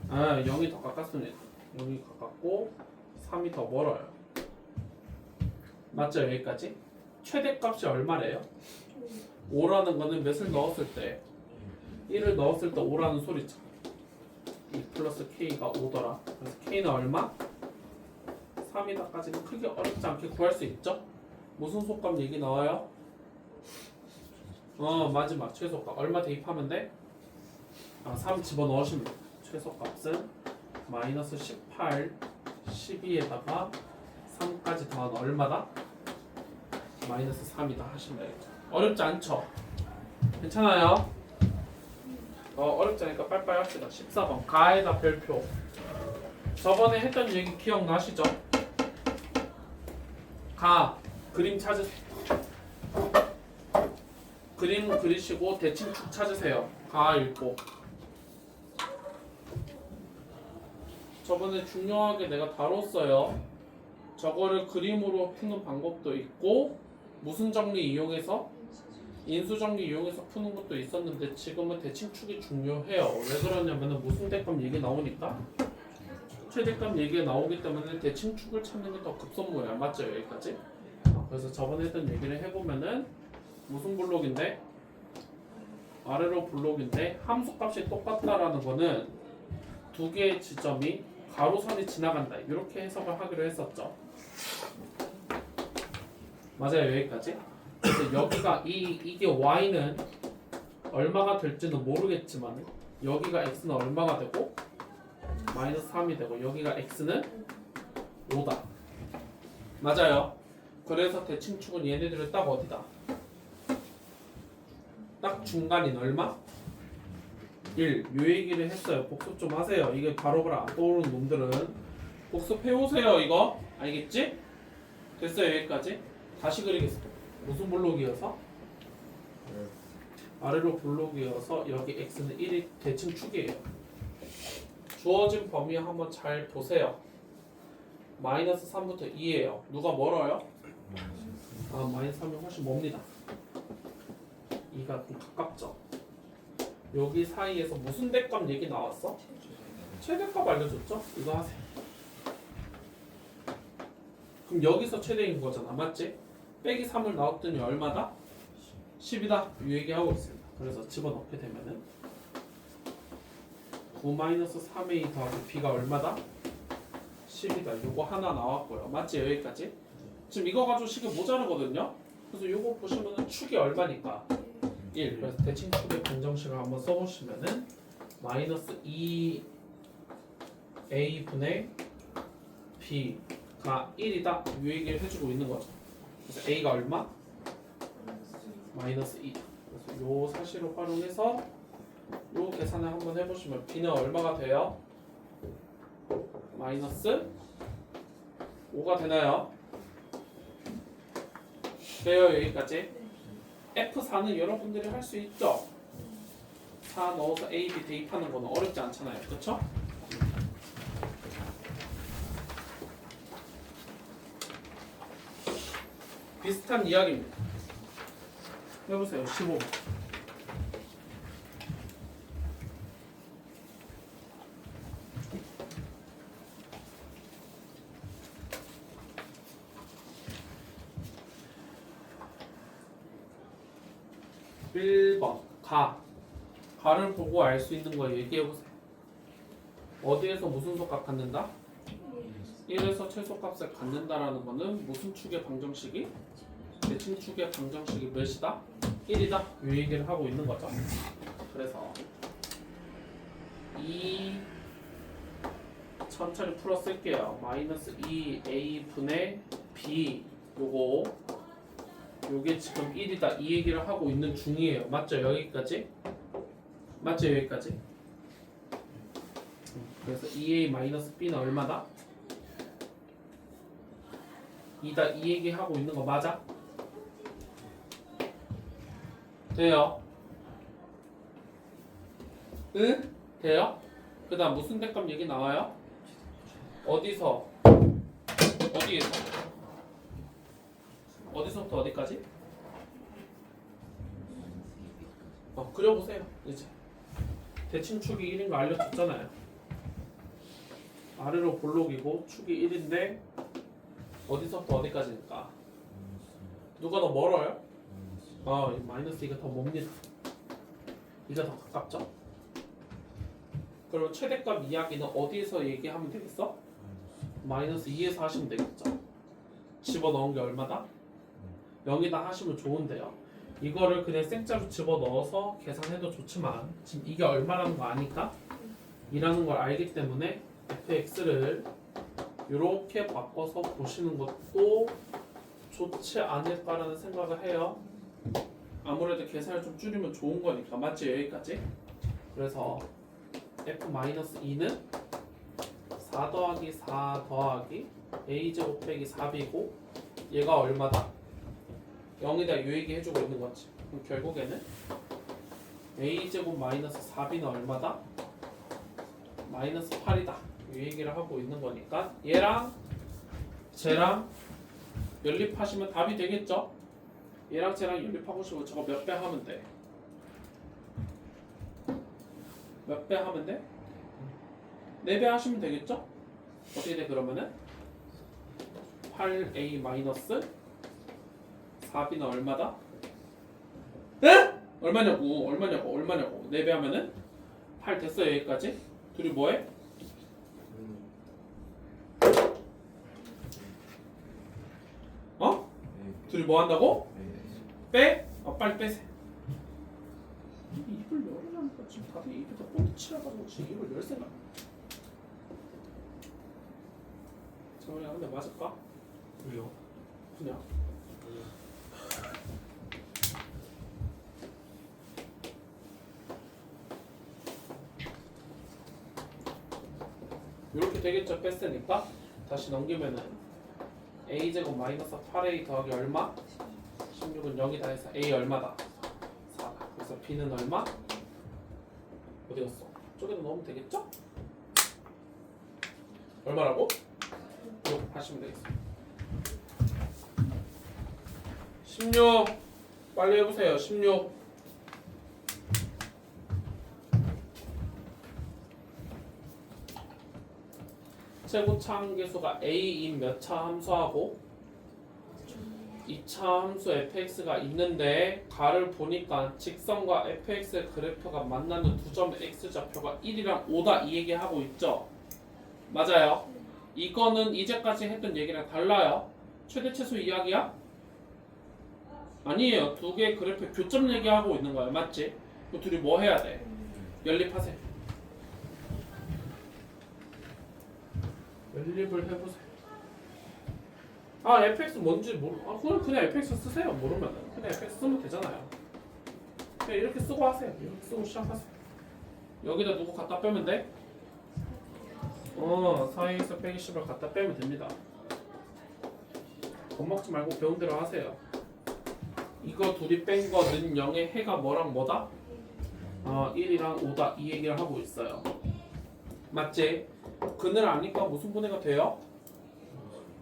0이 더 가깝습니다. 0이 가깝고 3이 더 멀어요. 맞죠? 여기까지? 최대값이 얼마래요? 5라는 거는 몇을 넣었을 때 1을 넣었을 때 5라는 소리죠. 2 플러스 K가 5더라. 그래서 K는 얼마? 3이다까지는 크게 어렵지 않게 구할 수 있죠? 무슨 속값 얘기 나와요? 마지막 최소값 얼마 대입하면 돼? 3 집어넣으시면 돼요. 최소값은 마이너스 18 12에다가 3까지 더하면 얼마다? 마이너스 3이다 하시면 되겠죠. 어렵지 않죠? 괜찮아요? 어렵지 않으니까 빨리빨리 합시다. 14번 가에다 별표. 저번에 했던 얘기 기억나시죠? 그림 찾으세요. 그림 그리시고 대칭축 찾으세요. 읽고 저번에 중요하게 내가 다뤘어요. 저거를 그림으로 푸는 방법도 있고 무슨 정리 이용해서 인수 정리 이용해서 푸는 것도 있었는데 지금은 대칭축이 중요해요. 왜 그러냐면은 무슨 대값 얘기 나오니까 최대값 얘기가 나오기 때문에 대칭축을 찾는 게 더 급선무야. 맞죠? 여기까지? 그래서 저번에 했던 얘기를 해보면은 무슨 블록인데 아래로 블록인데 함수값이 똑같다라는 거는 두 개의 지점이 가로선이 지나간다. 이렇게 해석을 하기로 했었죠. 맞아요. 여기까지. 그래서 여기가 이게 y는 얼마가 될지는 모르겠지만 여기가 x는 얼마가 되고 마이너스 3이 되고 여기가 x는 5다. 맞아요. 그래서 대칭축은 얘네들을 딱 어디다? 딱 중간인 얼마? 1. 요 얘기를 했어요. 복습 좀 하세요. 이게 바로바로 안 떠오르는 놈들은 복습해오세요. 이거 알겠지? 됐어요. 여기까지. 다시 그리겠습니다. 무슨 블록이어서? 아래로 블록이어서 여기 x는 1이 대칭축이에요. 주어진 범위 한번 잘 보세요. 마이너스 3부터 2예요. 누가 멀어요? 마이너스 3이 훨씬 멉니다. 2가 좀 가깝죠. 여기 사이에서 무슨 대값 얘기 나왔어? 최대값 알려줬죠? 이거 하세요. 그럼 여기서 최대인 거잖아. 맞지? 빼기 3을 나왔더니 얼마다? 10이다. 이 얘기하고 있습니다. 그래서 집어넣게 되면은 9-3a 더하기 b가 얼마다? 10이다. 요거 하나 나왔고요. 맞지? 여기까지? 지금 이거 가지고 식이 모자르거든요? 그래서 요거 보시면은 축이 얼마니까? 1. 그래서 대칭축의 방정식을 한번 써보시면은 마이너스 2a 분의 b가 1이다. 이 얘기를 해주고 있는 거죠. 그래서 a가 얼마? 마이너스 2. 그래서 요 사실을 활용해서 요 계산을 한번 해보시면 b는 얼마가 돼요? 마이너스 5가 되나요? 돼요. 여기까지. F4는 여러분들이 할 수 있죠? 4 넣어서 A, B 대입하는 거는 어렵지 않잖아요. 그쵸? 비슷한 이야기입니다. 해보세요. 15번. 가를 보고 알 수 있는 거 얘기해보세요. 어디에서 무슨 속값 갖는다? 1에서 최소값을 갖는다라는 거는 무슨 축의 방정식이? 대칭축의 방정식이 몇이다? 1이다? 이 얘기를 하고 있는 거죠. 그래서 천천히 풀어 쓸게요. 마이너스 2a 분의 b 요게 지금 1이다 이 얘기를 하고 있는 중이에요. 맞죠? 여기까지? 맞죠? 여기까지? 그래서 2a-b는 얼마다? 2다 이 얘기 하고 있는 거 맞아? 돼요? 응? 돼요? 그 다음 무슨 대값 얘기 나와요? 어디서? 어디에서? 어디서부터 어디까지? 그려보세요. 이제 대칭축이 1인 거 알려줬잖아요. 아래로 볼록이고 축이 1인데 어디서부터 어디까지니까 누가 더 멀어요? 마이너스 2가 더 멉니다. 2가 더 가깝죠? 그리고 최대값 이야기는 어디에서 얘기하면 되겠어? 마이너스 2에서 하시면 되겠죠. 집어넣은 게 얼마다? 0이다 하시면 좋은데요. 이거를 그냥 생짜로 집어넣어서 계산해도 좋지만 지금 이게 얼마라는 거 아니까 이라는 걸 알기 때문에 fx를 이렇게 바꿔서 보시는 것도 좋지 않을까라는 생각을 해요. 아무래도 계산을 좀 줄이면 좋은 거니까. 맞지? 여기까지? 그래서 f-2는 4 더하기 4 더하기 a제곱 빼기 4b고 얘가 얼마다? 0이다 이 얘기 해주고 있는 거지. 그럼 결국에는 a제곱 마이너스 4b는 얼마다? 마이너스 8이다 이 얘기를 하고 있는 거니까 얘랑 쟤랑 연립하시면 답이 되겠죠? 얘랑 쟤랑 연립하고 싶으면 저거 몇 배 하면 돼? 몇 배 하면 돼? 4배 하시면 되겠죠? 어떻게 돼 그러면은? 8a 마이너스 4b는 얼마다? 네? 얼마냐고 4배 하면은 8 됐어요 여기까지. 둘이 뭐해? 어? 둘이 뭐 한다고? 빼? 빨리 빼세요. 입을 열으라니까 지금 다들 입에다 본드 칠해가지고 지금 입을 열 생각. 정원이야 근데 맞을까? 왜요? 그냥 이렇게 되겠죠 뺐으니까. 다시 넘기면은 a제곱 마이너스 8a 더하기 얼마? 16은 0이다 해서 a 얼마다? 4. 그래서 b는 얼마? 어디 갔어? 저기다 넣으면 되겠죠? 얼마라고? 이렇게 하시면 되겠어. 16 빨리 해보세요. 16 최고차 함계수가 a인 몇 차 함수하고 2차 함수 fx가 있는데 가를 보니까 직선과 fx의 그래프가 만나는 두 점의 x좌표가 1이랑 5다 이 얘기하고 있죠? 맞아요. 이거는 이제까지 했던 얘기랑 달라요. 최대치수 이야기야? 아니에요. 두 개의 그래프 교점 얘기하고 있는 거야. 맞지? 그 둘이 뭐 해야 돼? 연립하세요. 연립을 해보세요. fx 뭔지 그냥 fx 쓰세요. 모르면은 그냥 fx 쓰면 되잖아요. 그냥 이렇게 쓰고 하세요. 이렇게 쓰고 시작하세요. 여기다 누구 갖다 빼면 돼? 4x 빼기 10을 갖다 빼면 됩니다. 겁먹지 말고 배운 대로 하세요. 이거 둘이 뺀 거는 0의 해가 뭐랑 뭐다? 1이랑 5다 이 얘기를 하고 있어요. 맞지? 근을 아니까 무슨 분해가 돼요?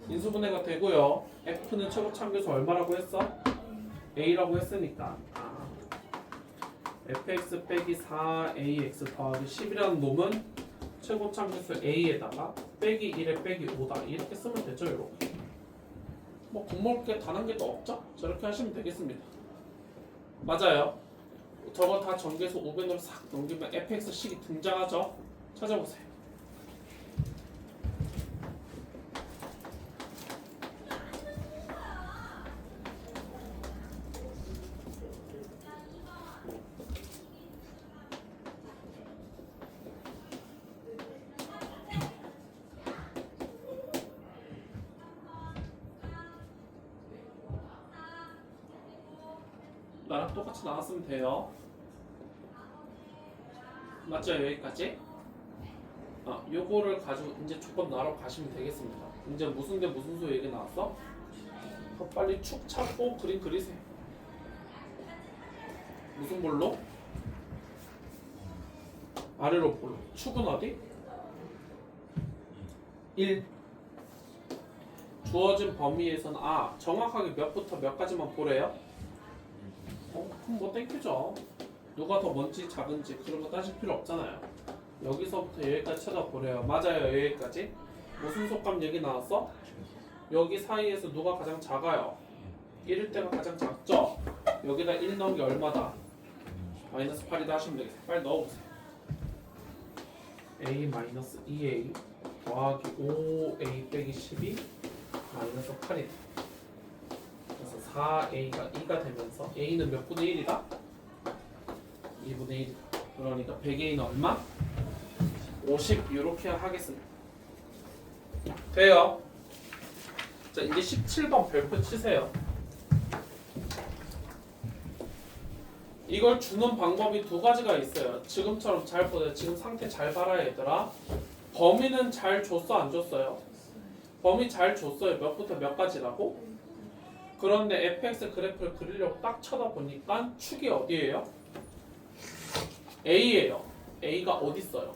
인수분해가 되고요. F는 최고참계수 얼마라고 했어? A라고 했으니까 fx 빼기 4ax 더하기 10이라는 놈은 최고참계수 A에다가 빼기 1에 빼기 5다 이렇게 쓰면 되죠. 이렇게 뭐 공모할 게 단 한 개도 없죠? 저렇게 하시면 되겠습니다. 맞아요. 저거 다 전개해서 500으로 싹 넘기면 fx식이 등장하죠? 찾아보세요. 나랑 똑같이 나왔으면 돼요. 맞죠? 여기까지? 요거를 가지고 이제 조건 나러 가시면 되겠습니다. 이제 무슨 대 무슨 수 얘기 나왔어? 빨리 축 찾고 그림 그리세요. 무슨 볼로? 아래로 볼로. 축은 어디? 1. 주어진 범위에서는 정확하게 몇부터 몇 가지만 보래요? 그럼 뭐 땡큐죠. 누가 더 먼지 작은지 그런 거 따질 필요 없잖아요. 여기서부터 여기까지 찾아보래요. 맞아요. 여기까지. 무슨 속감 얘기 나왔어? 여기 사이에서 누가 가장 작아요? 1일 때가 가장 작죠? 여기다 1 넣은 게 얼마다? 마이너스 8이다 하시면 되겠어요. 빨리 넣어보세요. a 마이너스 2a 더하기 5a 빼기 12 마이너스 8이다. 그래서 4a가 2가 되면서 a는 몇 분의 1이다? 2분의 1이다. 그러니까 100a는 얼마? 50 이렇게 하겠습니다. 돼요? 자 이제 17번 별표 치세요. 이걸 주는 방법이 두 가지가 있어요. 지금처럼 잘 보세요. 지금 상태 잘 봐라 얘들아. 범위는 잘 줬어 안 줬어요? 범위 잘 줬어요. 몇부터 몇 가지라고? 그런데 fx 그래프를 그리려고 딱 쳐다보니까 축이 어디예요? A예요. A가 어디 있어요?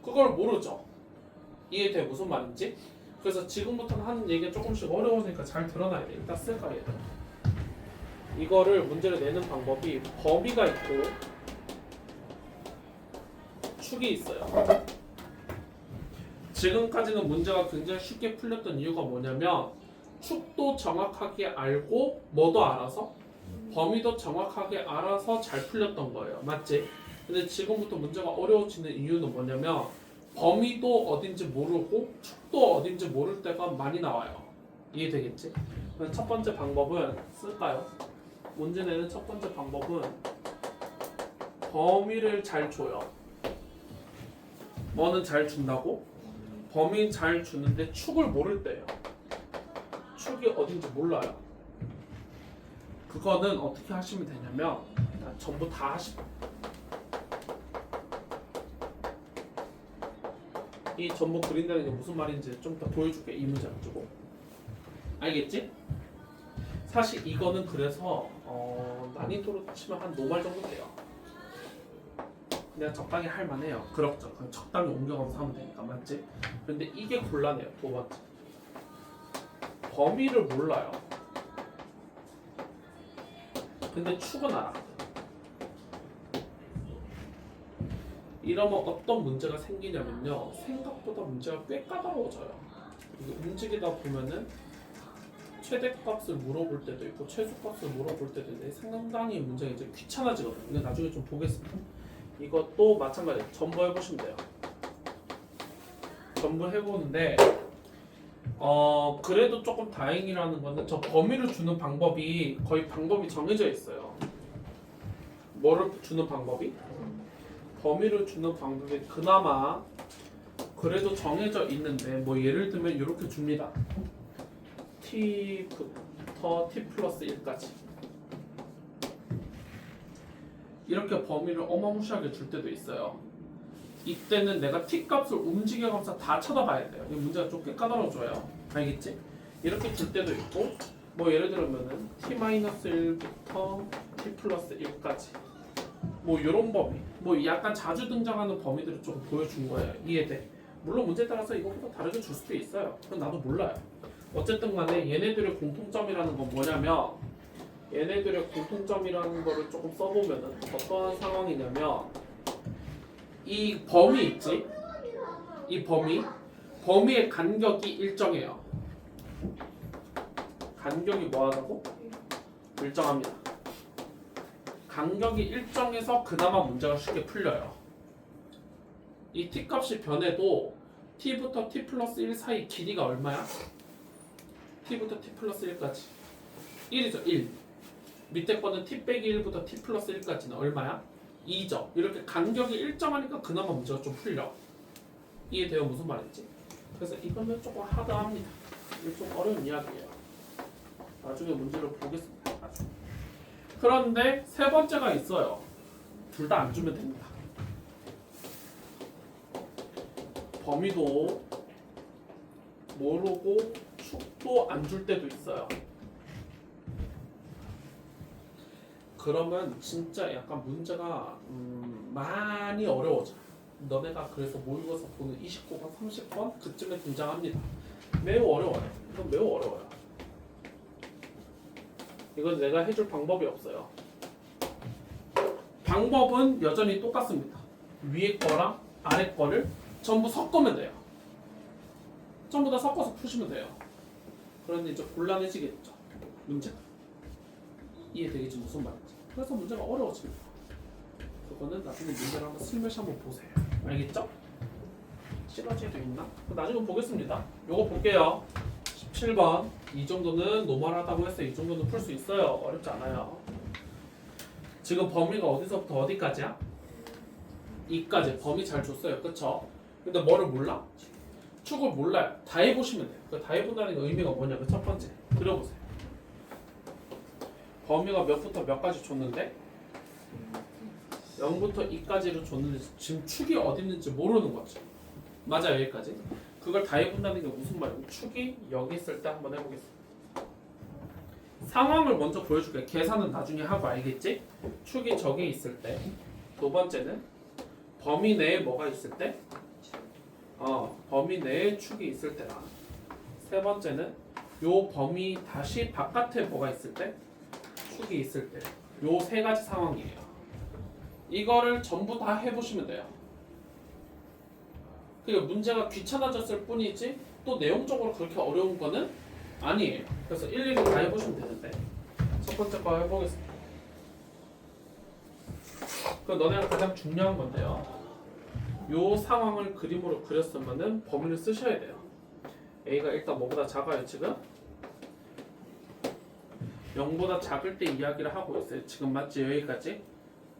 그걸 모르죠. 이해돼 무슨 말인지? 그래서 지금부터는 하는 얘기가 조금씩 어려우니까 잘 들어놔야 돼. 일단 쓸까 얘들. 이거를 문제를 내는 방법이 범위가 있고 축이 있어요. 지금까지는 문제가 굉장히 쉽게 풀렸던 이유가 뭐냐면 축도 정확하게 알고 뭐도 알아서 범위도 정확하게 알아서 잘 풀렸던 거예요. 맞지? 근데 지금부터 문제가 어려워지는 이유는 뭐냐면 범위도 어딘지 모르고 축도 어딘지 모를 때가 많이 나와요. 이해되겠지? 그래서 첫 번째 방법은 쓸까요? 문제 내는 첫 번째 방법은 범위를 잘 줘요. 뭐는 잘 준다고? 범위 잘 주는데 축을 모를 때예요. 축이 어딘지 몰라요. 그거는 어떻게 하시면 되냐면 전부 다 하시고 이 전부 그린다는 게 무슨 말인지 좀 더 보여줄게. 이 문제 가지고 알겠지? 사실 이거는 그래서 난이도로 치면 한 노말 정도 돼요. 그냥 적당히 할만해요. 그렇죠. 그냥 적당히 옮겨가면서 하면 되니까. 맞지? 근데 이게 곤란해요. 두 번째 범위를 몰라요. 근데 축은 알아. 이러면 어떤 문제가 생기냐면요, 생각보다 문제가 꽤 까다로워져요. 이게 움직이다 보면은 최대값을 물어볼 때도 있고 최소값을 물어볼 때도 있는데 상당히 문제가 이제 귀찮아지거든요. 근데 나중에 좀 보겠습니다. 이것도 마찬가지예요. 전부 해보시면 돼요. 전부 해보는데 그래도 조금 다행이라는 거는 저 범위를 주는 방법이 거의 방법이 정해져 있어요. 뭐를 주는 방법이? 범위를 주는 방법이 그나마 그래도 정해져 있는데 뭐 예를 들면 이렇게 줍니다. t부터 t 플러스 1까지 이렇게 범위를 어마무시하게 줄 때도 있어요. 이때는 내가 t 값을 움직여가면서 다 쳐다봐야 돼요. 이 문제가 좀 꽤 까다로워져요. 알겠지? 이렇게 줄 때도 있고 뭐 예를 들면은 t-1부터 t 플러스 1까지 뭐 이런 범위 뭐 약간 자주 등장하는 범위들을 조금 보여준 거예요. 이해돼? 물론 문제에 따라서 이것보다 다르게 줄 수도 있어요. 그건 나도 몰라요. 어쨌든 간에 얘네들의 공통점이라는 건 뭐냐면 얘네들의 공통점이라는 거를 조금 써보면은 어떠한 상황이냐면 이 범위 있지? 이 범위의 간격이 일정해요. 간격이 뭐하다고? 일정합니다. 간격이 일정해서 그나마 문제가 쉽게 풀려요. 이 t값이 변해도 t부터 t 플러스 1 사이 길이가 얼마야? t부터 t 플러스 1까지 1이죠. 1. 밑에 거는 t 빼기 1부터 t 플러스 1까지는 얼마야? 2죠. 이렇게 간격이 일정하니까 그나마 문제가 좀 풀려. 이해돼요? 무슨 말인지? 그래서 이거는 조금 하드합니다. 이게 좀 어려운 이야기예요. 나중에 문제를 보겠습니다. 나중에. 그런데 세 번째가 있어요. 둘 다 안 주면 됩니다. 범위도 모르고 축도 안 줄 때도 있어요. 그러면 진짜 약간 문제가 많이 어려워져. 너네가 그래서 모의고사 보는 29번, 30번 그쯤에 등장합니다. 매우 어려워요. 이건 매우 어려워요. 이건 내가 해줄 방법이 없어요. 방법은 여전히 똑같습니다. 위에 거랑 아래 거를 전부 섞으면 돼요. 전부 다 섞어서 푸시면 돼요. 그런데 이제 곤란해지겠죠. 문제가. 이해되겠지 무슨 말인지. 그래서 문제가 어려워집니다. 그거는 나중에 문제를 한번 슬며시 한번 보세요. 알겠죠? 실어지도 있나? 나중에 보겠습니다. 요거 볼게요. 17번. 이 정도는 노멀하다고 했어요. 이 정도는 풀 수 있어요. 어렵지 않아요. 지금 범위가 어디서부터 어디까지야? 2까지. 범위 잘 줬어요. 그쵸? 근데 뭐를 몰라? 축을 몰라요. 다 해보시면 돼요. 그 다 해본다는 게 의미가 뭐냐면 첫 번째. 그려보세요. 범위가 몇부터 몇까지 줬는데 0부터 2까지를 줬는데 지금 축이 어디 있는지 모르는 거죠. 맞아요. 여기까지. 그걸 다 해본다는 게 무슨 말이에요? 축이 여기 있을 때 한번 해보겠습니다. 상황을 먼저 보여줄게요. 계산은 나중에 하고 알겠지? 축이 저기 있을 때. 두 번째는 범위 내에 뭐가 있을 때? 범위 내에 축이 있을 때랑 세 번째는 요 범위 다시 바깥에 뭐가 있을 때? 축이 있을 때. 요 세 가지 상황이에요. 이거를 전부 다 해보시면 돼요. 그리고 문제가 귀찮아졌을 뿐이지 또 내용적으로 그렇게 어려운 거는 아니에요. 그래서 일일이 다 해보시면 되는데 첫 번째 거 해보겠습니다. 그 너네가 가장 중요한 건데요. 요 상황을 그림으로 그렸으면은 범위를 쓰셔야 돼요. A가 일단 뭐보다 작아요 지금? 0보다 작을 때 이야기를 하고 있어요. 지금 맞지? 여기까지?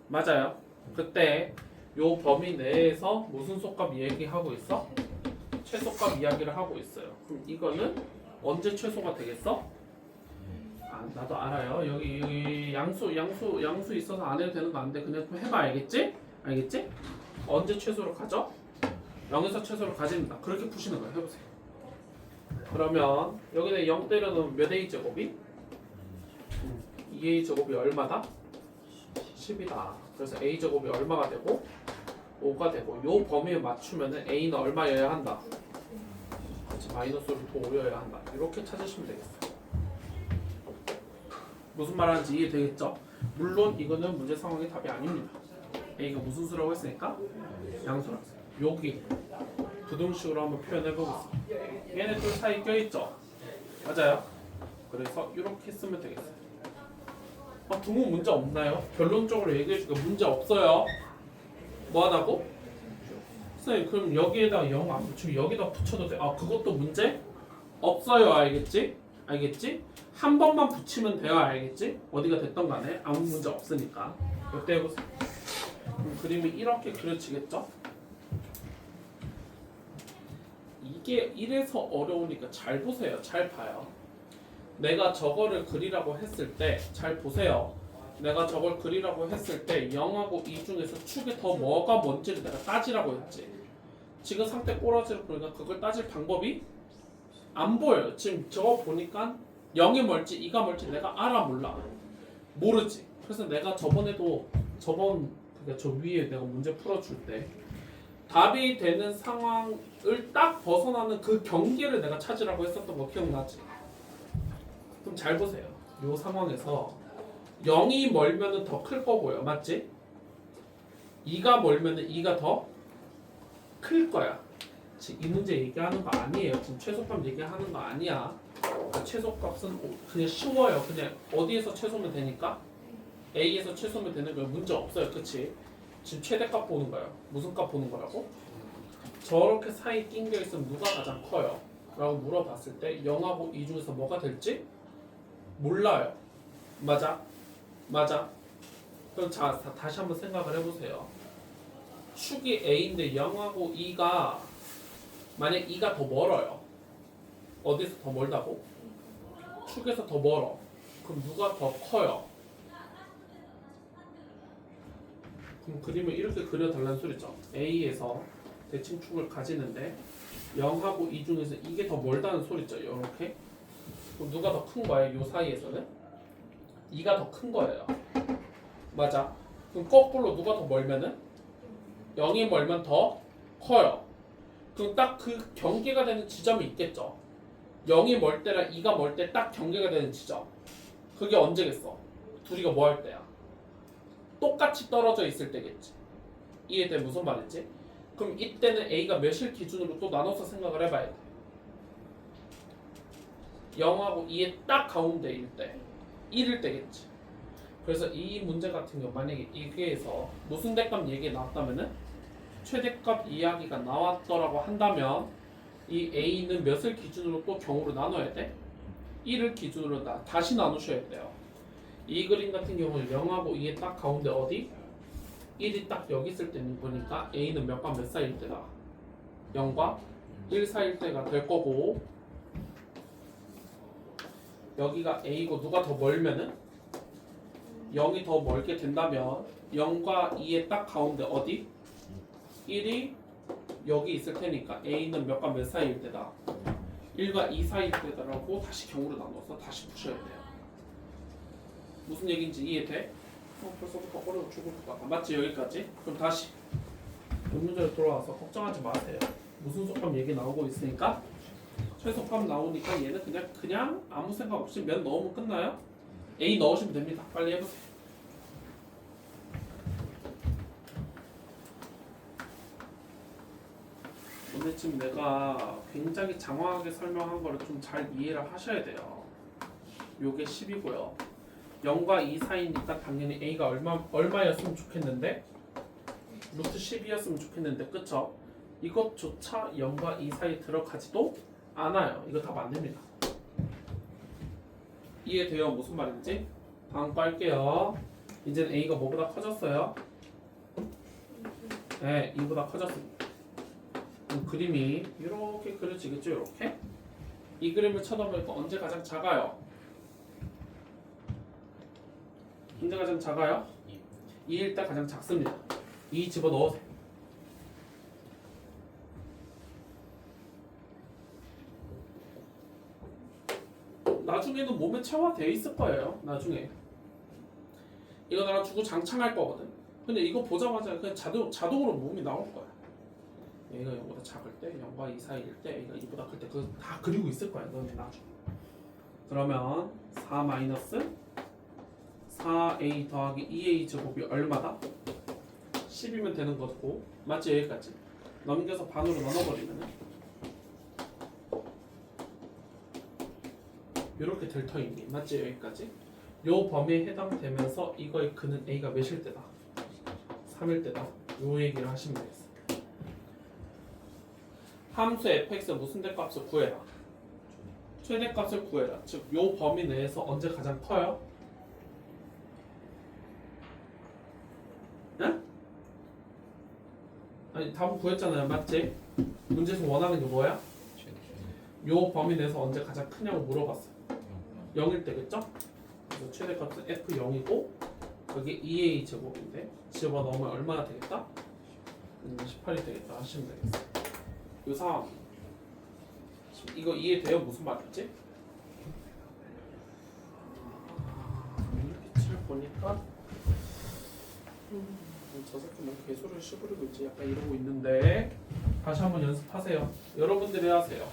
맞아요. 그때 요 범위 내에서 무슨 속값 얘기하고 있어? 최소값 이야기를 하고 있어요. 그럼 이거는 언제 최소가 되겠어? 나도 알아요. 여기 양수 있어서 안 해도 되는 거 안 돼. 그냥 좀 해봐. 알겠지? 알겠지? 언제 최소로 가죠? 0에서 최소로 가집니다. 그렇게 푸시는 거예요. 해보세요. 그러면 여기다 0 때려놓으면 몇 A 제곱이? 2A 제곱이 얼마다? 10이다. 그래서 A 제곱이 얼마가 되고 5가 되고 요 범위에 맞추면은 A는 얼마여야 한다? 그렇지, 마이너스 루트 5여야 한다. 이렇게 찾으시면 되겠어요. 무슨 말하는지 이해되겠죠? 물론 이거는 문제 상황의 답이 아닙니다. A가 무슨 수라고 했으니까 양수라고 했어요. 여기 부등식으로 한번 표현해 보겠습니다. 얘네 둘 사이 껴있죠? 맞아요? 그래서 이렇게 쓰면 되겠어요. 두문 문제 없나요? 결론적으로 얘기해주니까 문제 없어요. 뭐하다고? 선생님 그럼 여기에다 0 안 붙이면 여기다 붙여도 돼. 그것도 문제? 없어요. 알겠지? 알겠지? 한 번만 붙이면 돼요. 알겠지? 어디가 됐던 간에 아무 문제 없으니까. 이때 해보세요. 그림이 이렇게 그려지겠죠? 이게 이래서 어려우니까 잘 보세요. 잘 봐요. 내가 저거를 그리라고 했을 때 잘 보세요. 내가 저걸 그리라고 했을 때 0하고 2 중에서 축에 더 뭐가 뭔지를 내가 따지라고 했지. 지금 상태 꼬라지를 보니까 그걸 따질 방법이 안 보여요. 지금 저거 보니까 0이 뭘지 2가 뭘지 내가 알아 몰라? 모르지. 그래서 내가 저번에도 그러니까 저 위에 내가 문제 풀어줄 때 답이 되는 상황을 딱 벗어나는 그 경계를 내가 찾으라고 했었던 거 기억나지? 그럼 잘 보세요. 이 상황에서 0이 멀면은 더 클 거고요. 맞지? 2가 멀면은 2가 더 클 거야. 지금 이 문제 얘기하는 거 아니에요. 지금 최소값 얘기하는 거 아니야. 그러니까 최소값은 그냥 쉬워요. 그냥 어디에서 최소면 되니까 A에서 최소면 되는 거예요. 문제 없어요. 그치? 지금 최대값 보는 거예요. 무슨 값 보는 거라고? 저렇게 사이 낑겨 있으면 누가 가장 커요? 라고 물어봤을 때 0하고 2 중에서 뭐가 될지 몰라요. 맞아? 맞아? 그럼 자, 다시 한번 생각을 해보세요. 축이 A인데 0하고 2가 만약 2가 더 멀어요. 어디서 더 멀다고? 축에서 더 멀어. 그럼 누가 더 커요? 그럼 그림을 이렇게 그려달라는 소리죠. A에서 대칭축을 가지는데 0하고 2 중에서 이게 더 멀다는 소리죠. 이렇게. 그럼 누가 더 큰 거예요? 이 사이에서는? 2가 더 큰 거예요. 맞아. 그럼 거꾸로 누가 더 멀면은? 0이 멀면 더 커요. 그럼 딱 그 경계가 되는 지점이 있겠죠. 0이 멀 때랑 2가 멀 때 딱 경계가 되는 지점. 그게 언제겠어? 둘이가 뭐 할 때야? 똑같이 떨어져 있을 때겠지. 이해돼? 무슨 말인지? 그럼 이때는 A가 몇일 기준으로 또 나눠서 생각을 해봐야 돼. 0하고 2의 딱 가운데일 때 1일 때겠지. 그래서 이 문제 같은 경우 만약에 이게에서 무슨 대값 얘기 나왔다면은 최대값 이야기가 나왔더라고 한다면 이 A는 몇을 기준으로 또 경우로 나눠야 돼? 1을 기준으로 다시 나누셔야 돼요. 이 그림 같은 경우는 0하고 2의 딱 가운데 어디? 1이 딱 여기 있을 때는 보니까 A는 몇과 몇 사이일 때다? 0과 1 사이일 때가 될 거고 여기가 A고 누가 더 멀면은 0이 더 멀게 된다면 0과 2의 딱 가운데 어디? 1이 여기 있을 테니까 A는 몇과 몇 사이일 때다? 1과 2 사이일 때다라고 다시 경우로 나눠서 다시 푸셔야 돼요. 무슨 얘기인지 이해돼? 벌써부터 어려워 죽을 것 같아. 맞지? 여기까지? 그럼 다시 이 문제로 돌아와서 걱정하지 마세요. 무슨 속감 얘기 나오고 있으니까 최소값 나오니까 얘는 그냥 아무 생각 없이 몇 넣으면 끝나요? A 넣으시면 됩니다. 빨리 해보세요. 오늘 지금 내가 굉장히 장황하게 설명한 거를 좀 잘 이해를 하셔야 돼요. 요게 10이고요. 0과 2 사이니까 당연히 A가 얼마였으면 좋겠는데? 루트 10이었으면 좋겠는데, 그쵸? 이것조차 0과 2 사이 들어가지도 않아요. 이거 답 안 됩니다. 이해돼요? 무슨 말인지? 다음 거 할게요. 이제는 A가 뭐보다 커졌어요? 네, 2보다 커졌습니다. 그림이 이렇게 그려지겠죠? 이렇게? 이 그림을 쳐다보니까 언제 가장 작아요? 언제 가장 작아요? 2일 때 가장 작습니다. 2 집어넣으세요. 나중에는 몸에 체화되어 있을 거예요. 나중에 이거 내가 주고 장창할 거거든. 근데 이거 보자마자 그냥 자동으로 몸이 나올 거야. 얘가 0보다 작을 때, 0과 2 사이일 때, 얘가 2보다 클 때 그거 다 그리고 있을 거야. 너네 나중에. 그러면 4 마이너스 4a 더하기 2a 제곱이 얼마다? 10이면 되는 거고, 맞지? 여기까지 넘겨서 반으로 나눠버리면은 이렇게 될 터입니, 맞지? 여기까지 요 범위에 해당되면서 이거의 근은 a가 몇일 때다? 3일 때다. 요 얘기를 하시면 되겠어. 함수 fx의 무슨 대값을 구해라? 최대값을 구해라. 즉 요 범위 내에서 언제 가장 커요? 네? 아니 답은 구했잖아요, 맞지? 문제에서 원하는 게 뭐야? 요 범위 내에서 언제 가장 크냐고 물어봤어요. 0일 때겠죠? 그래서 최대값은 f0이고 그게 2a 제곱인데 집어넣으면 얼마나 되겠다? 18이 되겠다 하시면 되겠어요. 요 상황 이거 이해돼요? 무슨 말인지? 이렇게 칠 보니까 저 새끼 뭐 개소리를 씹으리고 있지 약간 이러고 있는데 다시 한번 연습하세요. 여러분들이 하세요.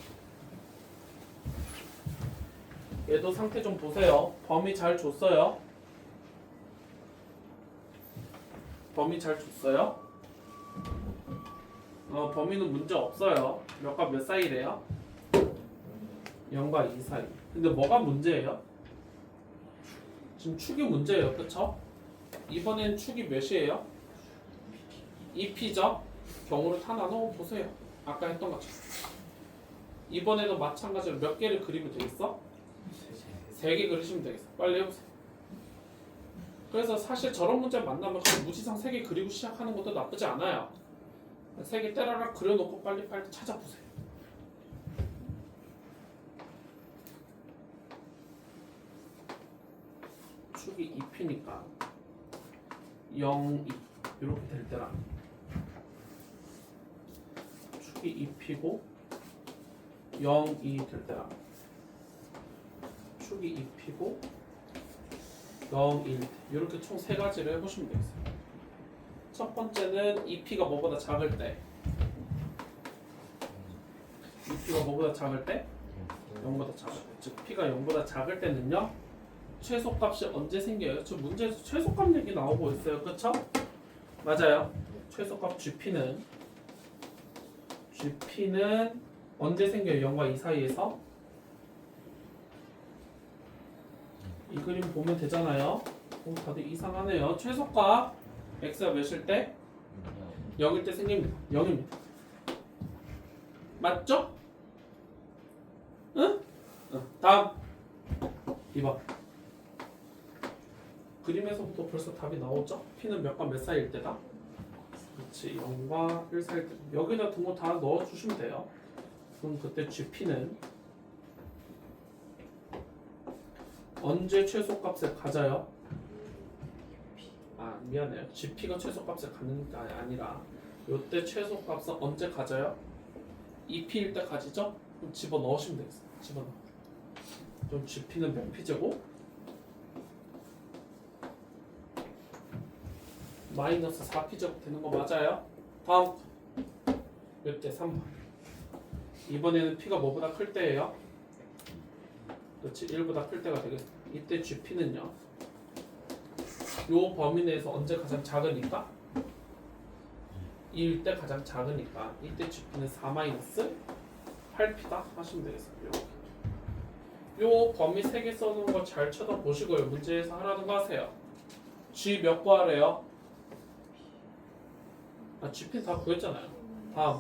얘도 상태 좀 보세요. 범위 잘 줬어요. 범위 잘 줬어요. 범위는 문제 없어요. 몇과 몇 사이래요? 0과 2 사이. 근데 뭐가 문제예요? 지금 축이 문제예요. 그쵸? 이번엔 축이 몇이에요? 2p죠? 경우를 다 나눠 보세요. 아까 했던 것처럼. 이번에도 마찬가지로 몇 개를 그리면 되겠어? 3개 그리시면 되겠어. 빨리 해보세요. 그래서 사실 저런 문제 만나면 그냥 무지성 3개 그리고 시작하는 것도 나쁘지 않아요. 3개 때라락 그려놓고 빨리 찾아보세요. 축이 2p니까 0, 2 이렇게 될 때랑 축이 2p고 0, 2 될 때랑 축이 2p고 0, 1 이렇게 총 3가지를 해보시면 되겠어요. 첫 번째는 2p가 뭐보다 작을 때 2p가 뭐보다 작을 때 0보다 작을 때 즉 p가 0보다 작을 때는요 최소값이 언제 생겨요? 저 문제에서 최소값 얘기 나오고 있어요. 그쵸? 맞아요. 최소값 GP는 언제 생겨요? 0과 2 사이에서 이 그림 보면 되잖아요. 다들 이상하네요. 최소값 x가 몇일 때? 0일 때 생깁니다. 0입니다. 맞죠? 응? 다음 2번 그림에서부터 벌써 답이 나오죠? p는 몇과 몇 사이일 때다? 그렇지 0과 1 사이일 때 여기다 둔 거 다 넣어주시면 돼요. 그럼 그때 GP는 언제 최소값을 가져요? 아 미안해요. GP가 최소값을 갖는 게 아니라 요때 최소값은 언제 가져요? 2p일 때 가지죠? 그럼 집어넣으시면 되겠어요. 집어넣어. 그럼 GP는 몇 p제곱? 마이너스 4p제곱 되는 거 맞아요? 다음 몇 대? 3번 이번에는 P가 뭐보다 클 때예요? 그렇지 1보다 클 때가 되겠어. 이때 GP는요 요 범위 내에서 언제 가장 작으니까? 2일 때 가장 작으니까 이때 GP는 4-8P다 하시면 되겠어요. 이렇게. 요 범위 3개 써놓은 거 잘 쳐다보시고요. 문제에서 하라는 거 하세요. G 몇 구하래요? GP는 다 구했잖아요. 다음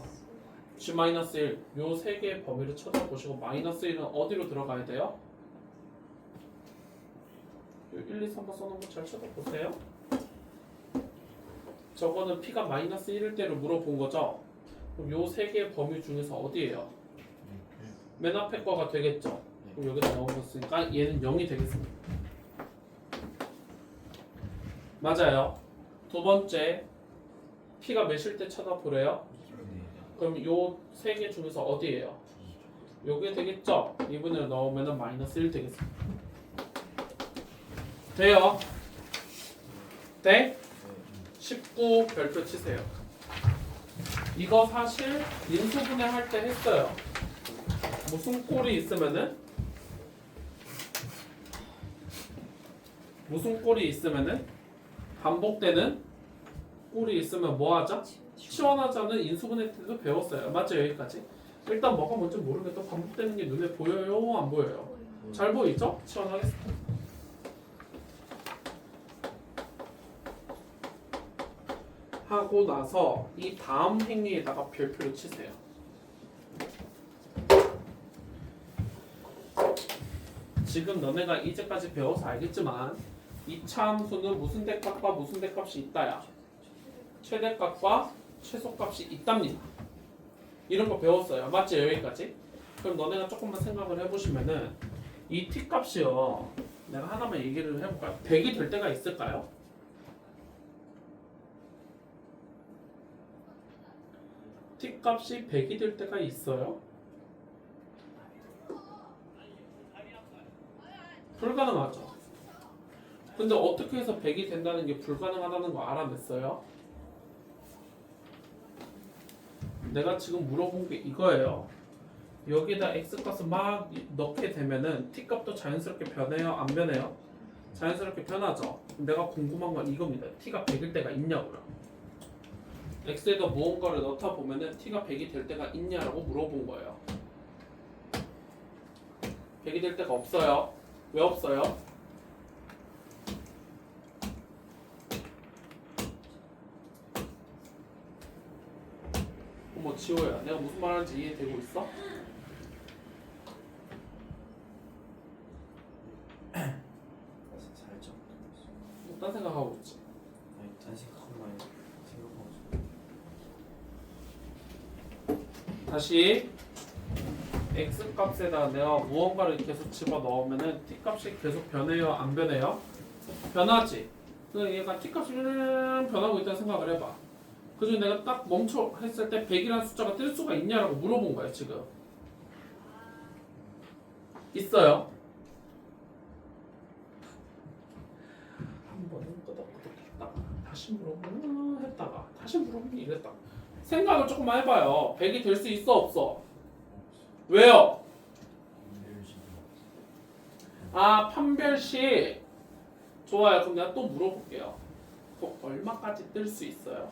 G-1 요 3개의 범위를 쳐다보시고 -1은 어디로 들어가야 돼요? 요 1, 2, 3번 써놓은 거 잘 쳐다보세요. 저거는 P가 -1일 때를 물어본 거죠? 그럼 요 3개의 범위 중에서 어디예요? 맨 앞에 거가 되겠죠? 그럼 여기다 넣어봤으니까 얘는 0이 되겠습니다. 맞아요. 두 번째 P가 몇일 때 쳐다보래요? 그럼 요 3개 중에서 어디예요? 요게 되겠죠? 2분을 넣으면 -1 되겠습니다. 돼요? 돼? 19 별표 치세요. 이거 사실 인수분해 할 때 했어요. 무슨 꼴이 있으면은 반복되는 꼴이 있으면 뭐 하자? 치환하자는 인수분해 때도 배웠어요. 맞죠? 여기까지. 일단 뭐가 뭔지 모르겠다. 반복되는 게 눈에 보여요? 안 보여요? 잘 보이죠? 치환하겠습니다. 하고 나서 이 다음 행위에다가 별표를 치세요. 지금 너네가 이제까지 배워서 알겠지만 이차 함수는 무슨 대값과 무슨 대값이 있다야? 최대값과 최소값이 있답니다. 이런 거 배웠어요. 맞지? 여기까지? 그럼 너네가 조금만 생각을 해보시면은 이 t값이요. 내가 하나만 얘기를 해볼까요? 100이 될 때가 있을까요? t값이 100이 될 때가 있어요? 불가능하죠. 근데 어떻게 해서 100이 된다는 게 불가능하다는 거 알아냈어요? 내가 지금 물어본 게 이거예요. 여기다 x값을 막 넣게 되면은 t값도 자연스럽게 변해요? 안 변해요? 자연스럽게 변하죠. 내가 궁금한 건 이겁니다. t가 100일 때가 있냐고요. x에다 무언가를 넣다 보면은 t가 100이 될 때가 있냐라고 물어본 거예요. 100이 될 때가 없어요. 왜 없어요? 어머 지호야, 내가 무슨 말하는지 이해되고 있어? 살짝 뭐 딴 생각하고 있지? 아니 딴 생각만 생각하고 다시 x 값에다 내가 무언가를 계속 집어 넣으면은 t 값이 계속 변해요? 안 변해요? 변하지. 그래서 얘가 t 값이 변하고 있다는 생각을 해봐. 그중에 내가 딱 멈춰 했을 때 100이라는 숫자가 뜰 수가 있냐라고 물어본 거야 지금. 있어요. 한 번은 끄덕끄덕 했다가 다시 물어보면 했다가 다시 물어보면 이랬다. 생각을 조금만 해봐요. 100이 될 수 있어 없어? 왜요? 아 판별식. 좋아요. 그럼 내가 또 물어볼게요. 그 얼마까지 뜰 수 있어요?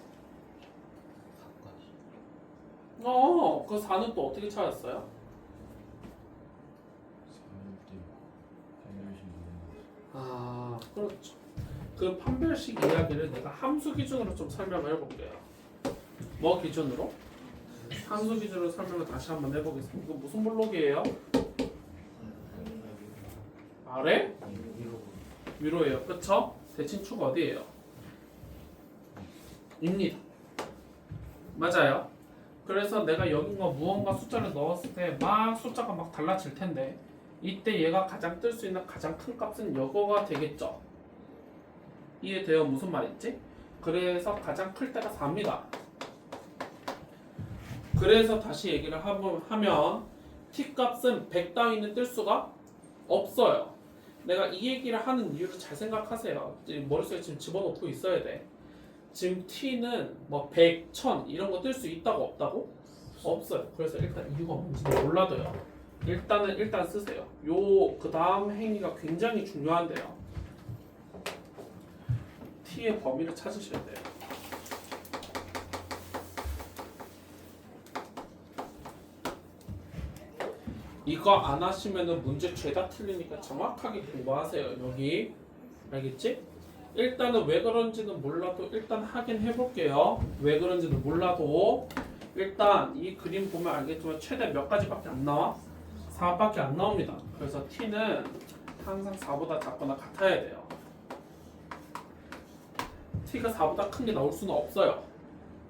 4까지 그 4는 또 어떻게 찾았어요? 4일 때 그렇죠. 그 판별식 이야기를 내가 함수 기준으로 좀 설명을 해볼게요. 뭐 기준으로? 함수 기준으로 설명을 다시 한번 해보겠습니다. 이거 무슨 블록이에요? 아래? 위로예요. 그쵸? 대칭축 어디예요? 입니다. 맞아요. 그래서 내가 여기가 무언가 숫자를 넣었을 때 막 숫자가 막 달라질 텐데 이때 얘가 가장 뜰 수 있는 가장 큰 값은 이거가 되겠죠. 이해돼요? 무슨 말인지? 그래서 가장 클 때가 4입니다. 그래서 다시 얘기를 하면 t값은 100 따위는 뜰 수가 없어요. 내가 이 얘기를 하는 이유를 잘 생각하세요. 머릿속에 지금 집어넣고 있어야 돼. 지금 t는 뭐 100, 1000 이런 거 뜰 수 있다고 없다고? 없어요. 그래서 일단 이유가 뭔지는 몰라도요. 일단 쓰세요. 요 그 다음 행위가 굉장히 중요한데요. t의 범위를 찾으셔야 돼요. 이거 안 하시면은 문제 죄다 틀리니까 정확하게 공부하세요. 여기 알겠지? 일단은 왜 그런지는 몰라도 일단 하긴 해볼게요. 왜 그런지는 몰라도 일단 이 그림 보면 알겠지만 최대 몇 가지밖에 안 나와? 4밖에 안 나옵니다. 그래서 t는 항상 4보다 작거나 같아야 돼요. t가 4보다 큰 게 나올 수는 없어요.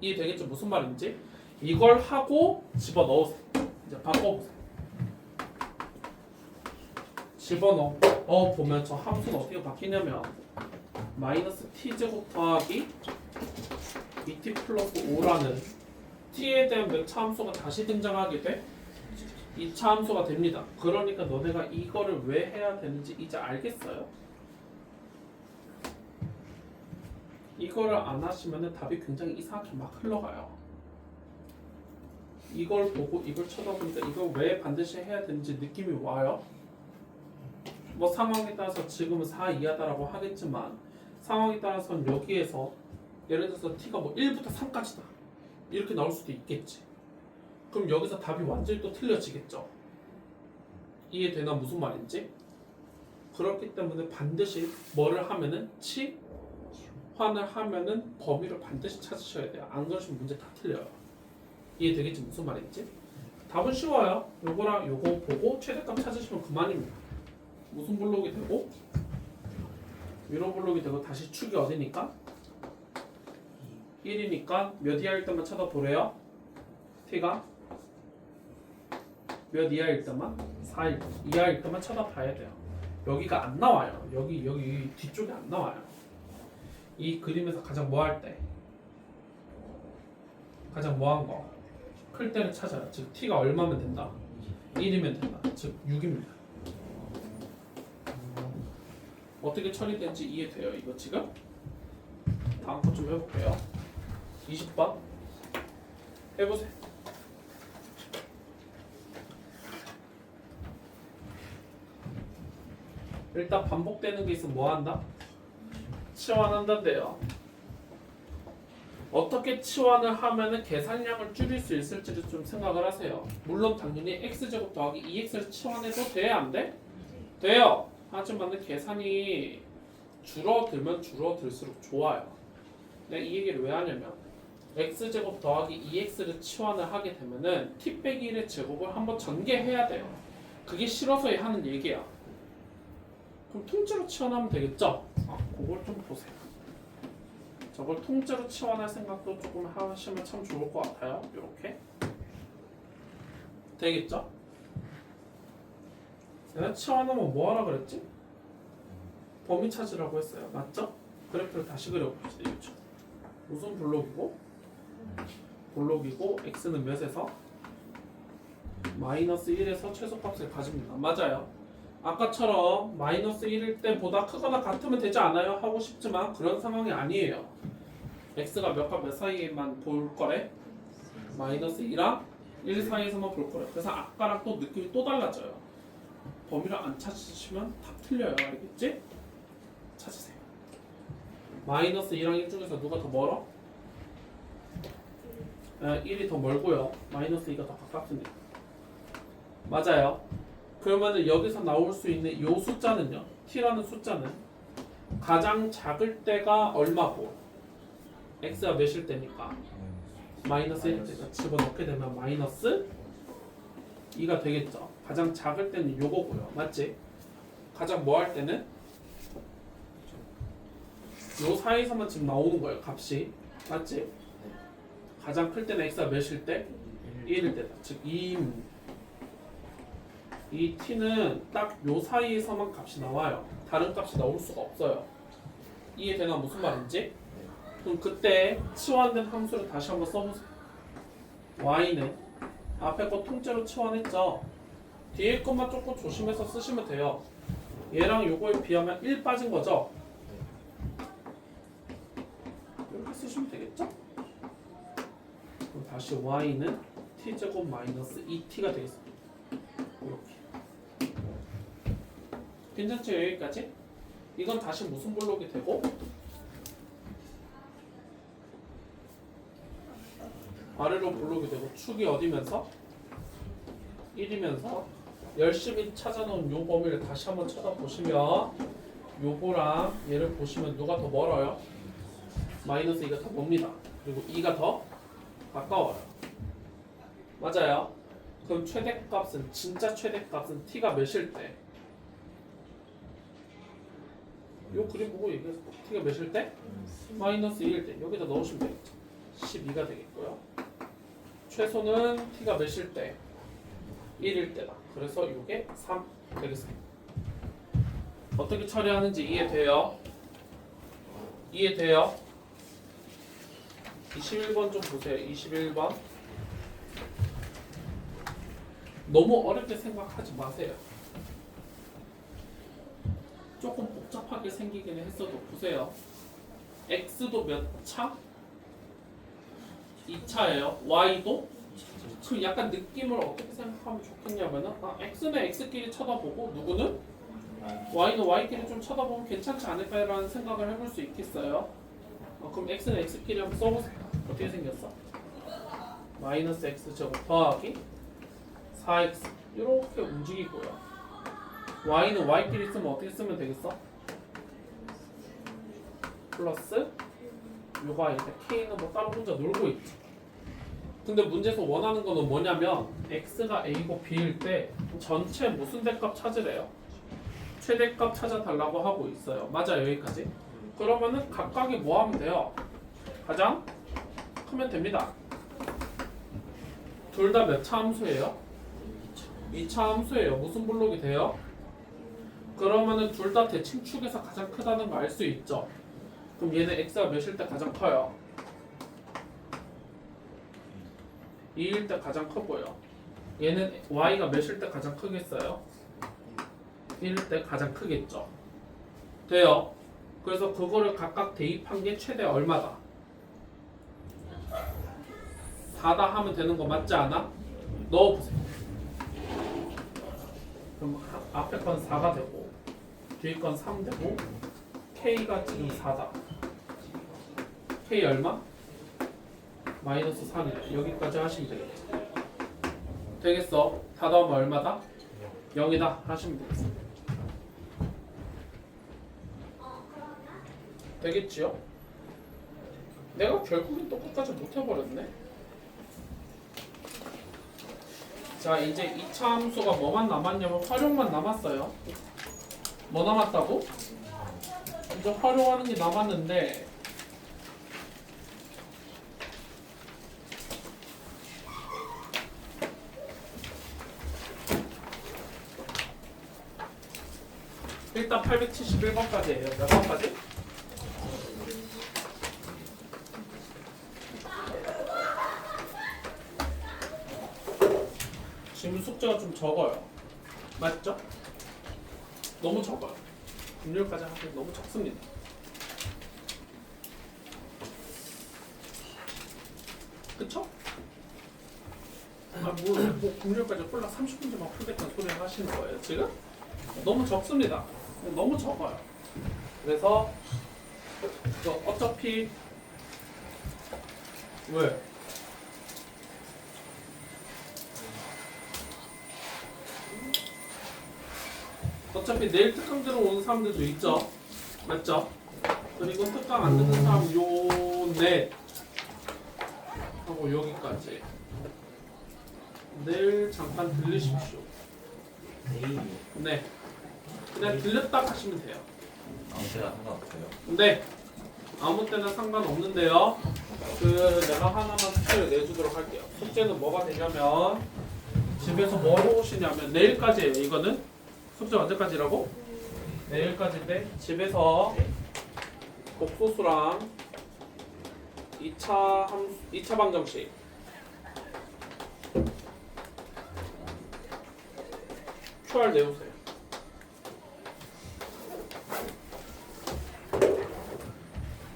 이해되겠죠? 무슨 말인지? 이걸 하고 집어넣으세요. 이제 바꿔보세요. 집어넣어 보면 저 함수는 어떻게 바뀌냐면 마이너스 t제곱 더하기 2t 플러스 5라는 t에 대한 몇 차 함수가 다시 등장하게 돼? 2차 함수가 됩니다. 그러니까 너네가 이거를 왜 해야 되는지 이제 알겠어요? 이거를 안 하시면 답이 굉장히 이상하게 막 흘러가요. 이걸 보고 이걸 쳐다보니까 이걸 왜 반드시 해야 되는지 느낌이 와요. 뭐 상황에 따라서 지금은 4 이하다라고 하겠지만 상황에 따라서는 여기에서 예를 들어서 t가 뭐 1부터 3까지다 이렇게 나올 수도 있겠지. 그럼 여기서 답이 완전히 또 틀려지겠죠. 이해되나 무슨 말인지? 그렇기 때문에 반드시 뭐를 하면은 치환을 하면은 범위를 반드시 찾으셔야 돼요. 안 그러시면 문제 다 틀려요. 이해되겠지 무슨 말인지? 답은 쉬워요. 요거랑 요거 보고 최대값 찾으시면 그만입니다. 무슨 블록이 되고 위로 블록이 되고 다시 축이 어디니까? 1이니까 몇 이하일 때만 찾아보래요? t가 몇 이하일 때만? 4 이하일 때만 찾아봐야 돼요. 여기가 안 나와요. 여기 뒤쪽에 안 나와요. 이 그림에서 가장 뭐 할 때? 가장 뭐한 거? 클 때를 찾아요. 즉 t가 얼마면 된다? 1이면 된다. 즉 6입니다. 어떻게 처리된지 이해돼요? 이거 지금? 다음 거 좀 해볼게요. 20번 해보세요. 일단 반복되는 게 있으면 뭐 한다? 치환한다는데요. 어떻게 치환을 하면은 계산량을 줄일 수 있을지를 좀 생각을 하세요. 물론 당연히 x제곱 더하기 2x를 치환해도 돼? 안 돼? 돼요. 하지만 계산이 줄어들면 줄어들수록 좋아요. 내가 이 얘기를 왜 하냐면 x제곱 더하기 2x를 치환을 하게 되면은 t 빼기 1의 제곱을 한번 전개해야 돼요. 그게 싫어서 하는 얘기야. 그럼 통째로 치환하면 되겠죠? 그걸 좀 보세요. 저걸 통째로 치환할 생각도 조금 하시면 참 좋을 것 같아요. 이렇게 되겠죠? 내가 치환하면 뭐 하라 그랬지? 범위 찾으라고 했어요. 맞죠? 그래프를 다시 그려봅시다. 이거죠. 무슨 블록이고? 블록이고 x는 몇에서? 마이너스 1에서 최소값을 가집니다. 맞아요. 아까처럼 마이너스 1일 때보다 크거나 같으면 되지 않아요? 하고 싶지만 그런 상황이 아니에요. x가 몇과 몇 사이에만 볼 거래? 마이너스 2랑 1 사이에서만 볼 거래. 그래서 아까랑 또 느낌이 또 달라져요. 범위를 안 찾으시면 다 틀려요. 알겠지? 찾으세요. 마이너스 2랑 1 중에서 누가 더 멀어? 1이 더 멀고요. 마이너스 2가 더 가깝습니다. 맞아요. 그러면은 여기서 나올 수 있는 이 숫자는요. t라는 숫자는 가장 작을 때가 얼마고? x가 몇일 때니까? 마이너스 1일 때니까 집어넣게 되면 마이너스 2가 되겠죠. 가장 작을 때는 요거고요. 맞지? 가장 뭐 할 때는? 요 사이에서만 지금 나오는 거예요. 값이. 맞지? 가장 클 때는 x가 몇일 때? 1일 때다. 즉 2입니다. 이 t는 딱 요 사이에서만 값이 나와요. 다른 값이 나올 수가 없어요. 이해되나 무슨 말인지? 그럼 그때 치환된 함수를 다시 한번 써보세요. y는 앞에 거 통째로 치환했죠. 뒤에 것만 조금 조심해서 쓰시면 돼요. 얘랑 요거에 비하면 1 빠진 거죠. 이렇게 쓰시면 되겠죠? 그럼 다시 y는 t제곱 마이너스 2t가 되겠습니다. 이렇게. 괜찮죠? 여기까지? 이건 다시 무슨 블록이 되고 아래로 블록이 되고 축이 어디면서? 1이면서 열심히 찾아놓은 요 범위를 다시 한번 쳐다보시면 요거랑 얘를 보시면 누가 더 멀어요? 마이너스 2가 더 멉니다. 그리고 2가 더 가까워요. 맞아요? 그럼 최대값은 진짜 최대값은 t가 몇일 때? 요 그림 보고 얘기해서 t가 몇일 때? 마이너스 2일 때 여기다 넣으시면 되겠죠. 12가 되겠고요. 최소는 t가 몇일 때? 1일 때다. 그래서 이게 3 되겠습니다. 어떻게 처리하는지 이해돼요? 이해돼요? 21번 좀 보세요. 21번. 너무 어렵게 생각하지 마세요. 조금 복잡하게 생기긴 했어도 보세요. x도 몇 차? 2차예요. y도? 그 약간 느낌을 어떻게 생각하면 좋겠냐면은 x는 x끼리 쳐다보고 누구는? y는 y끼리 좀 쳐다보면 괜찮지 않을까라는 생각을 해볼 수 있겠어요. 그럼 x는 x끼리 한번 써보세요. 어떻게 생겼어? 마이너스 x제곱 더하기 4x 이렇게 움직이고요. y는 y끼리 쓰면 어떻게 쓰면 되겠어? 플러스 요거 아닌데 k는 뭐 다른 혼자 놀고 있지. 근데 문제에서 원하는 거는 뭐냐면 x가 a고 b일 때 전체 무슨 대값 찾으래요? 최대값 찾아달라고 하고 있어요. 맞아요, 여기까지? 그러면은 각각이 뭐 하면 돼요? 가장 크면 됩니다. 둘 다 몇 차 함수예요? 2차 함수예요. 무슨 블록이 돼요? 그러면은 둘 다 대칭축에서 가장 크다는 거 알 수 있죠? 그럼 얘는 x가 몇일 때 가장 커요? 2일 때 가장 커 보여. 얘는 y가 몇일 때 가장 크겠어요? 1일 때 가장 크겠죠. 돼요. 그래서 그거를 각각 대입한 게 최대 얼마다? 4다 하면 되는 거 맞지 않아? 넣어보세요. 그럼 앞에 건 4가 되고 뒤에 건 3 되고 k가 지금 4다. k 얼마? 마이너스 3이다. 여기까지 하시면 되겠죠. 되겠어? 다 더하면 얼마다? 0이다 하시면 되겠어. 되겠지요? 내가 결국엔 또 끝까지 못해버렸네. 자, 이제 2차 함수가 뭐만 남았냐면 활용만 남았어요. 뭐 남았다고? 이제 활용하는 게 남았는데 일단 871번까지예요. 몇 번까지? 지금 숙제가 좀 적어요. 맞죠? 너무 적어요. 금요일까지 하기 너무 적습니다. 그쵸? 뭐 금요일까지 홀라 30분째만 풀겠다는 소리를 하시는 거예요 지금? 너무 적습니다. 너무 적어요. 그래서 어차피 왜? 어차피 내일 특강 들어오는 사람들도 있죠. 맞죠? 그리고 특강 안 듣는 사람 요넷 하고 여기까지 내일 잠깐 들리십시오. 내일이요? 네. 그냥 들렸다 가시면 돼요. 아무 때나 상관없어요. 네. 아무 때나 상관없는데요. 내가 하나만 숙제를 내주도록 할게요. 숙제는 뭐가 되냐면 집에서 뭐 해오시냐면 내일까지예요. 이거는 숙제 언제까지라고? 내일까지인데 집에서 복소수랑 2차 방정식 QR 내우세요.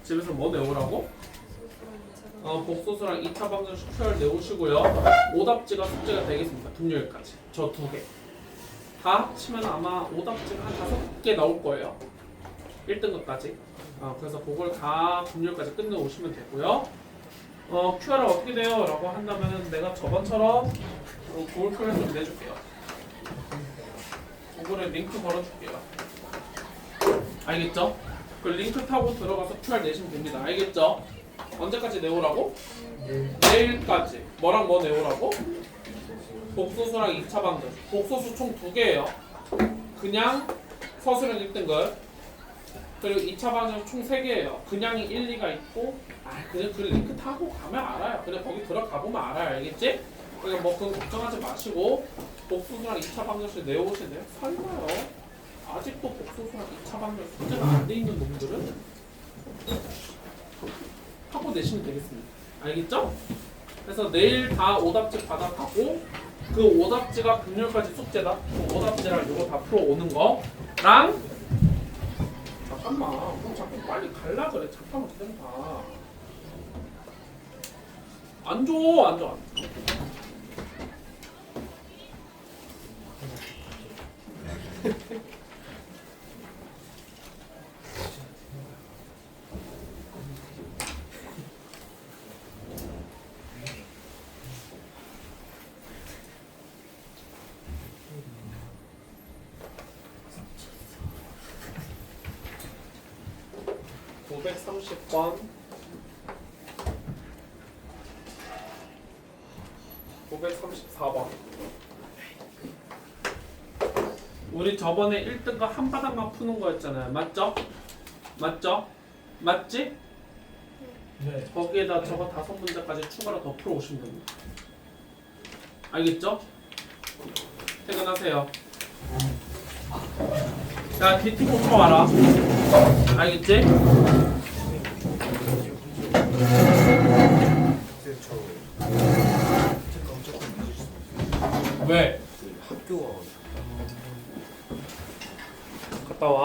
집에서 뭐 내우라고? 복소수랑 2차 방정식 QR 내오시고요. 오답지가 숙제가 되겠습니다. 금요일까지. 저 2개. 다 합치면 아마 오답지가 한 5개 나올 거예요. 1등급까지. 그래서 그걸 다 금요일까지 끝내오시면 되고요. QR을 어떻게 돼요? 라고 한다면 내가 저번처럼 구글 QR 좀 내줄게요. 구글에 링크 걸어줄게요. 알겠죠? 그 링크 타고 들어가서 QR 내시면 됩니다. 알겠죠? 언제까지 내오라고? 내일까지. 뭐랑 뭐 내오라고? 복소수랑 2차 방정식. 복소수 총 2개예요. 그냥 서술형 1등급. 그리고 2차 방정식 총 3개예요. 그냥이 1, 2가 있고 그냥 그 링크 타고 가면 알아요. 그냥 거기 들어가 보면 알아요. 알겠지? 그러니까 뭐 그건 걱정하지 마시고 복소수랑 2차 방정식 내오시네요. 설마요? 아직도 복소수랑 2차 방정식 숙제가 안 돼 있는 놈들은 하고 내시면 되겠습니다. 알겠죠? 그래서 내일 다 오답지 받아가고 그 오답지가 금요일까지 숙제다. 그 오답지랑 이거 다 풀어오는 거랑 잠깐만 그럼 자꾸 빨리 갈라 그래. 잠깐만 기다려봐. 안 줘. 930번 934번 우리 저번에 1등급 한 바닥만 푸는 거였잖아요. 맞죠? 맞지? 네. 거기에다 저거 5문제까지 추가로 더 풀어오시면 됩니다. 알겠죠? 퇴근하세요. 자, DT 꼭 와라. 알겠지? 왜? 학교가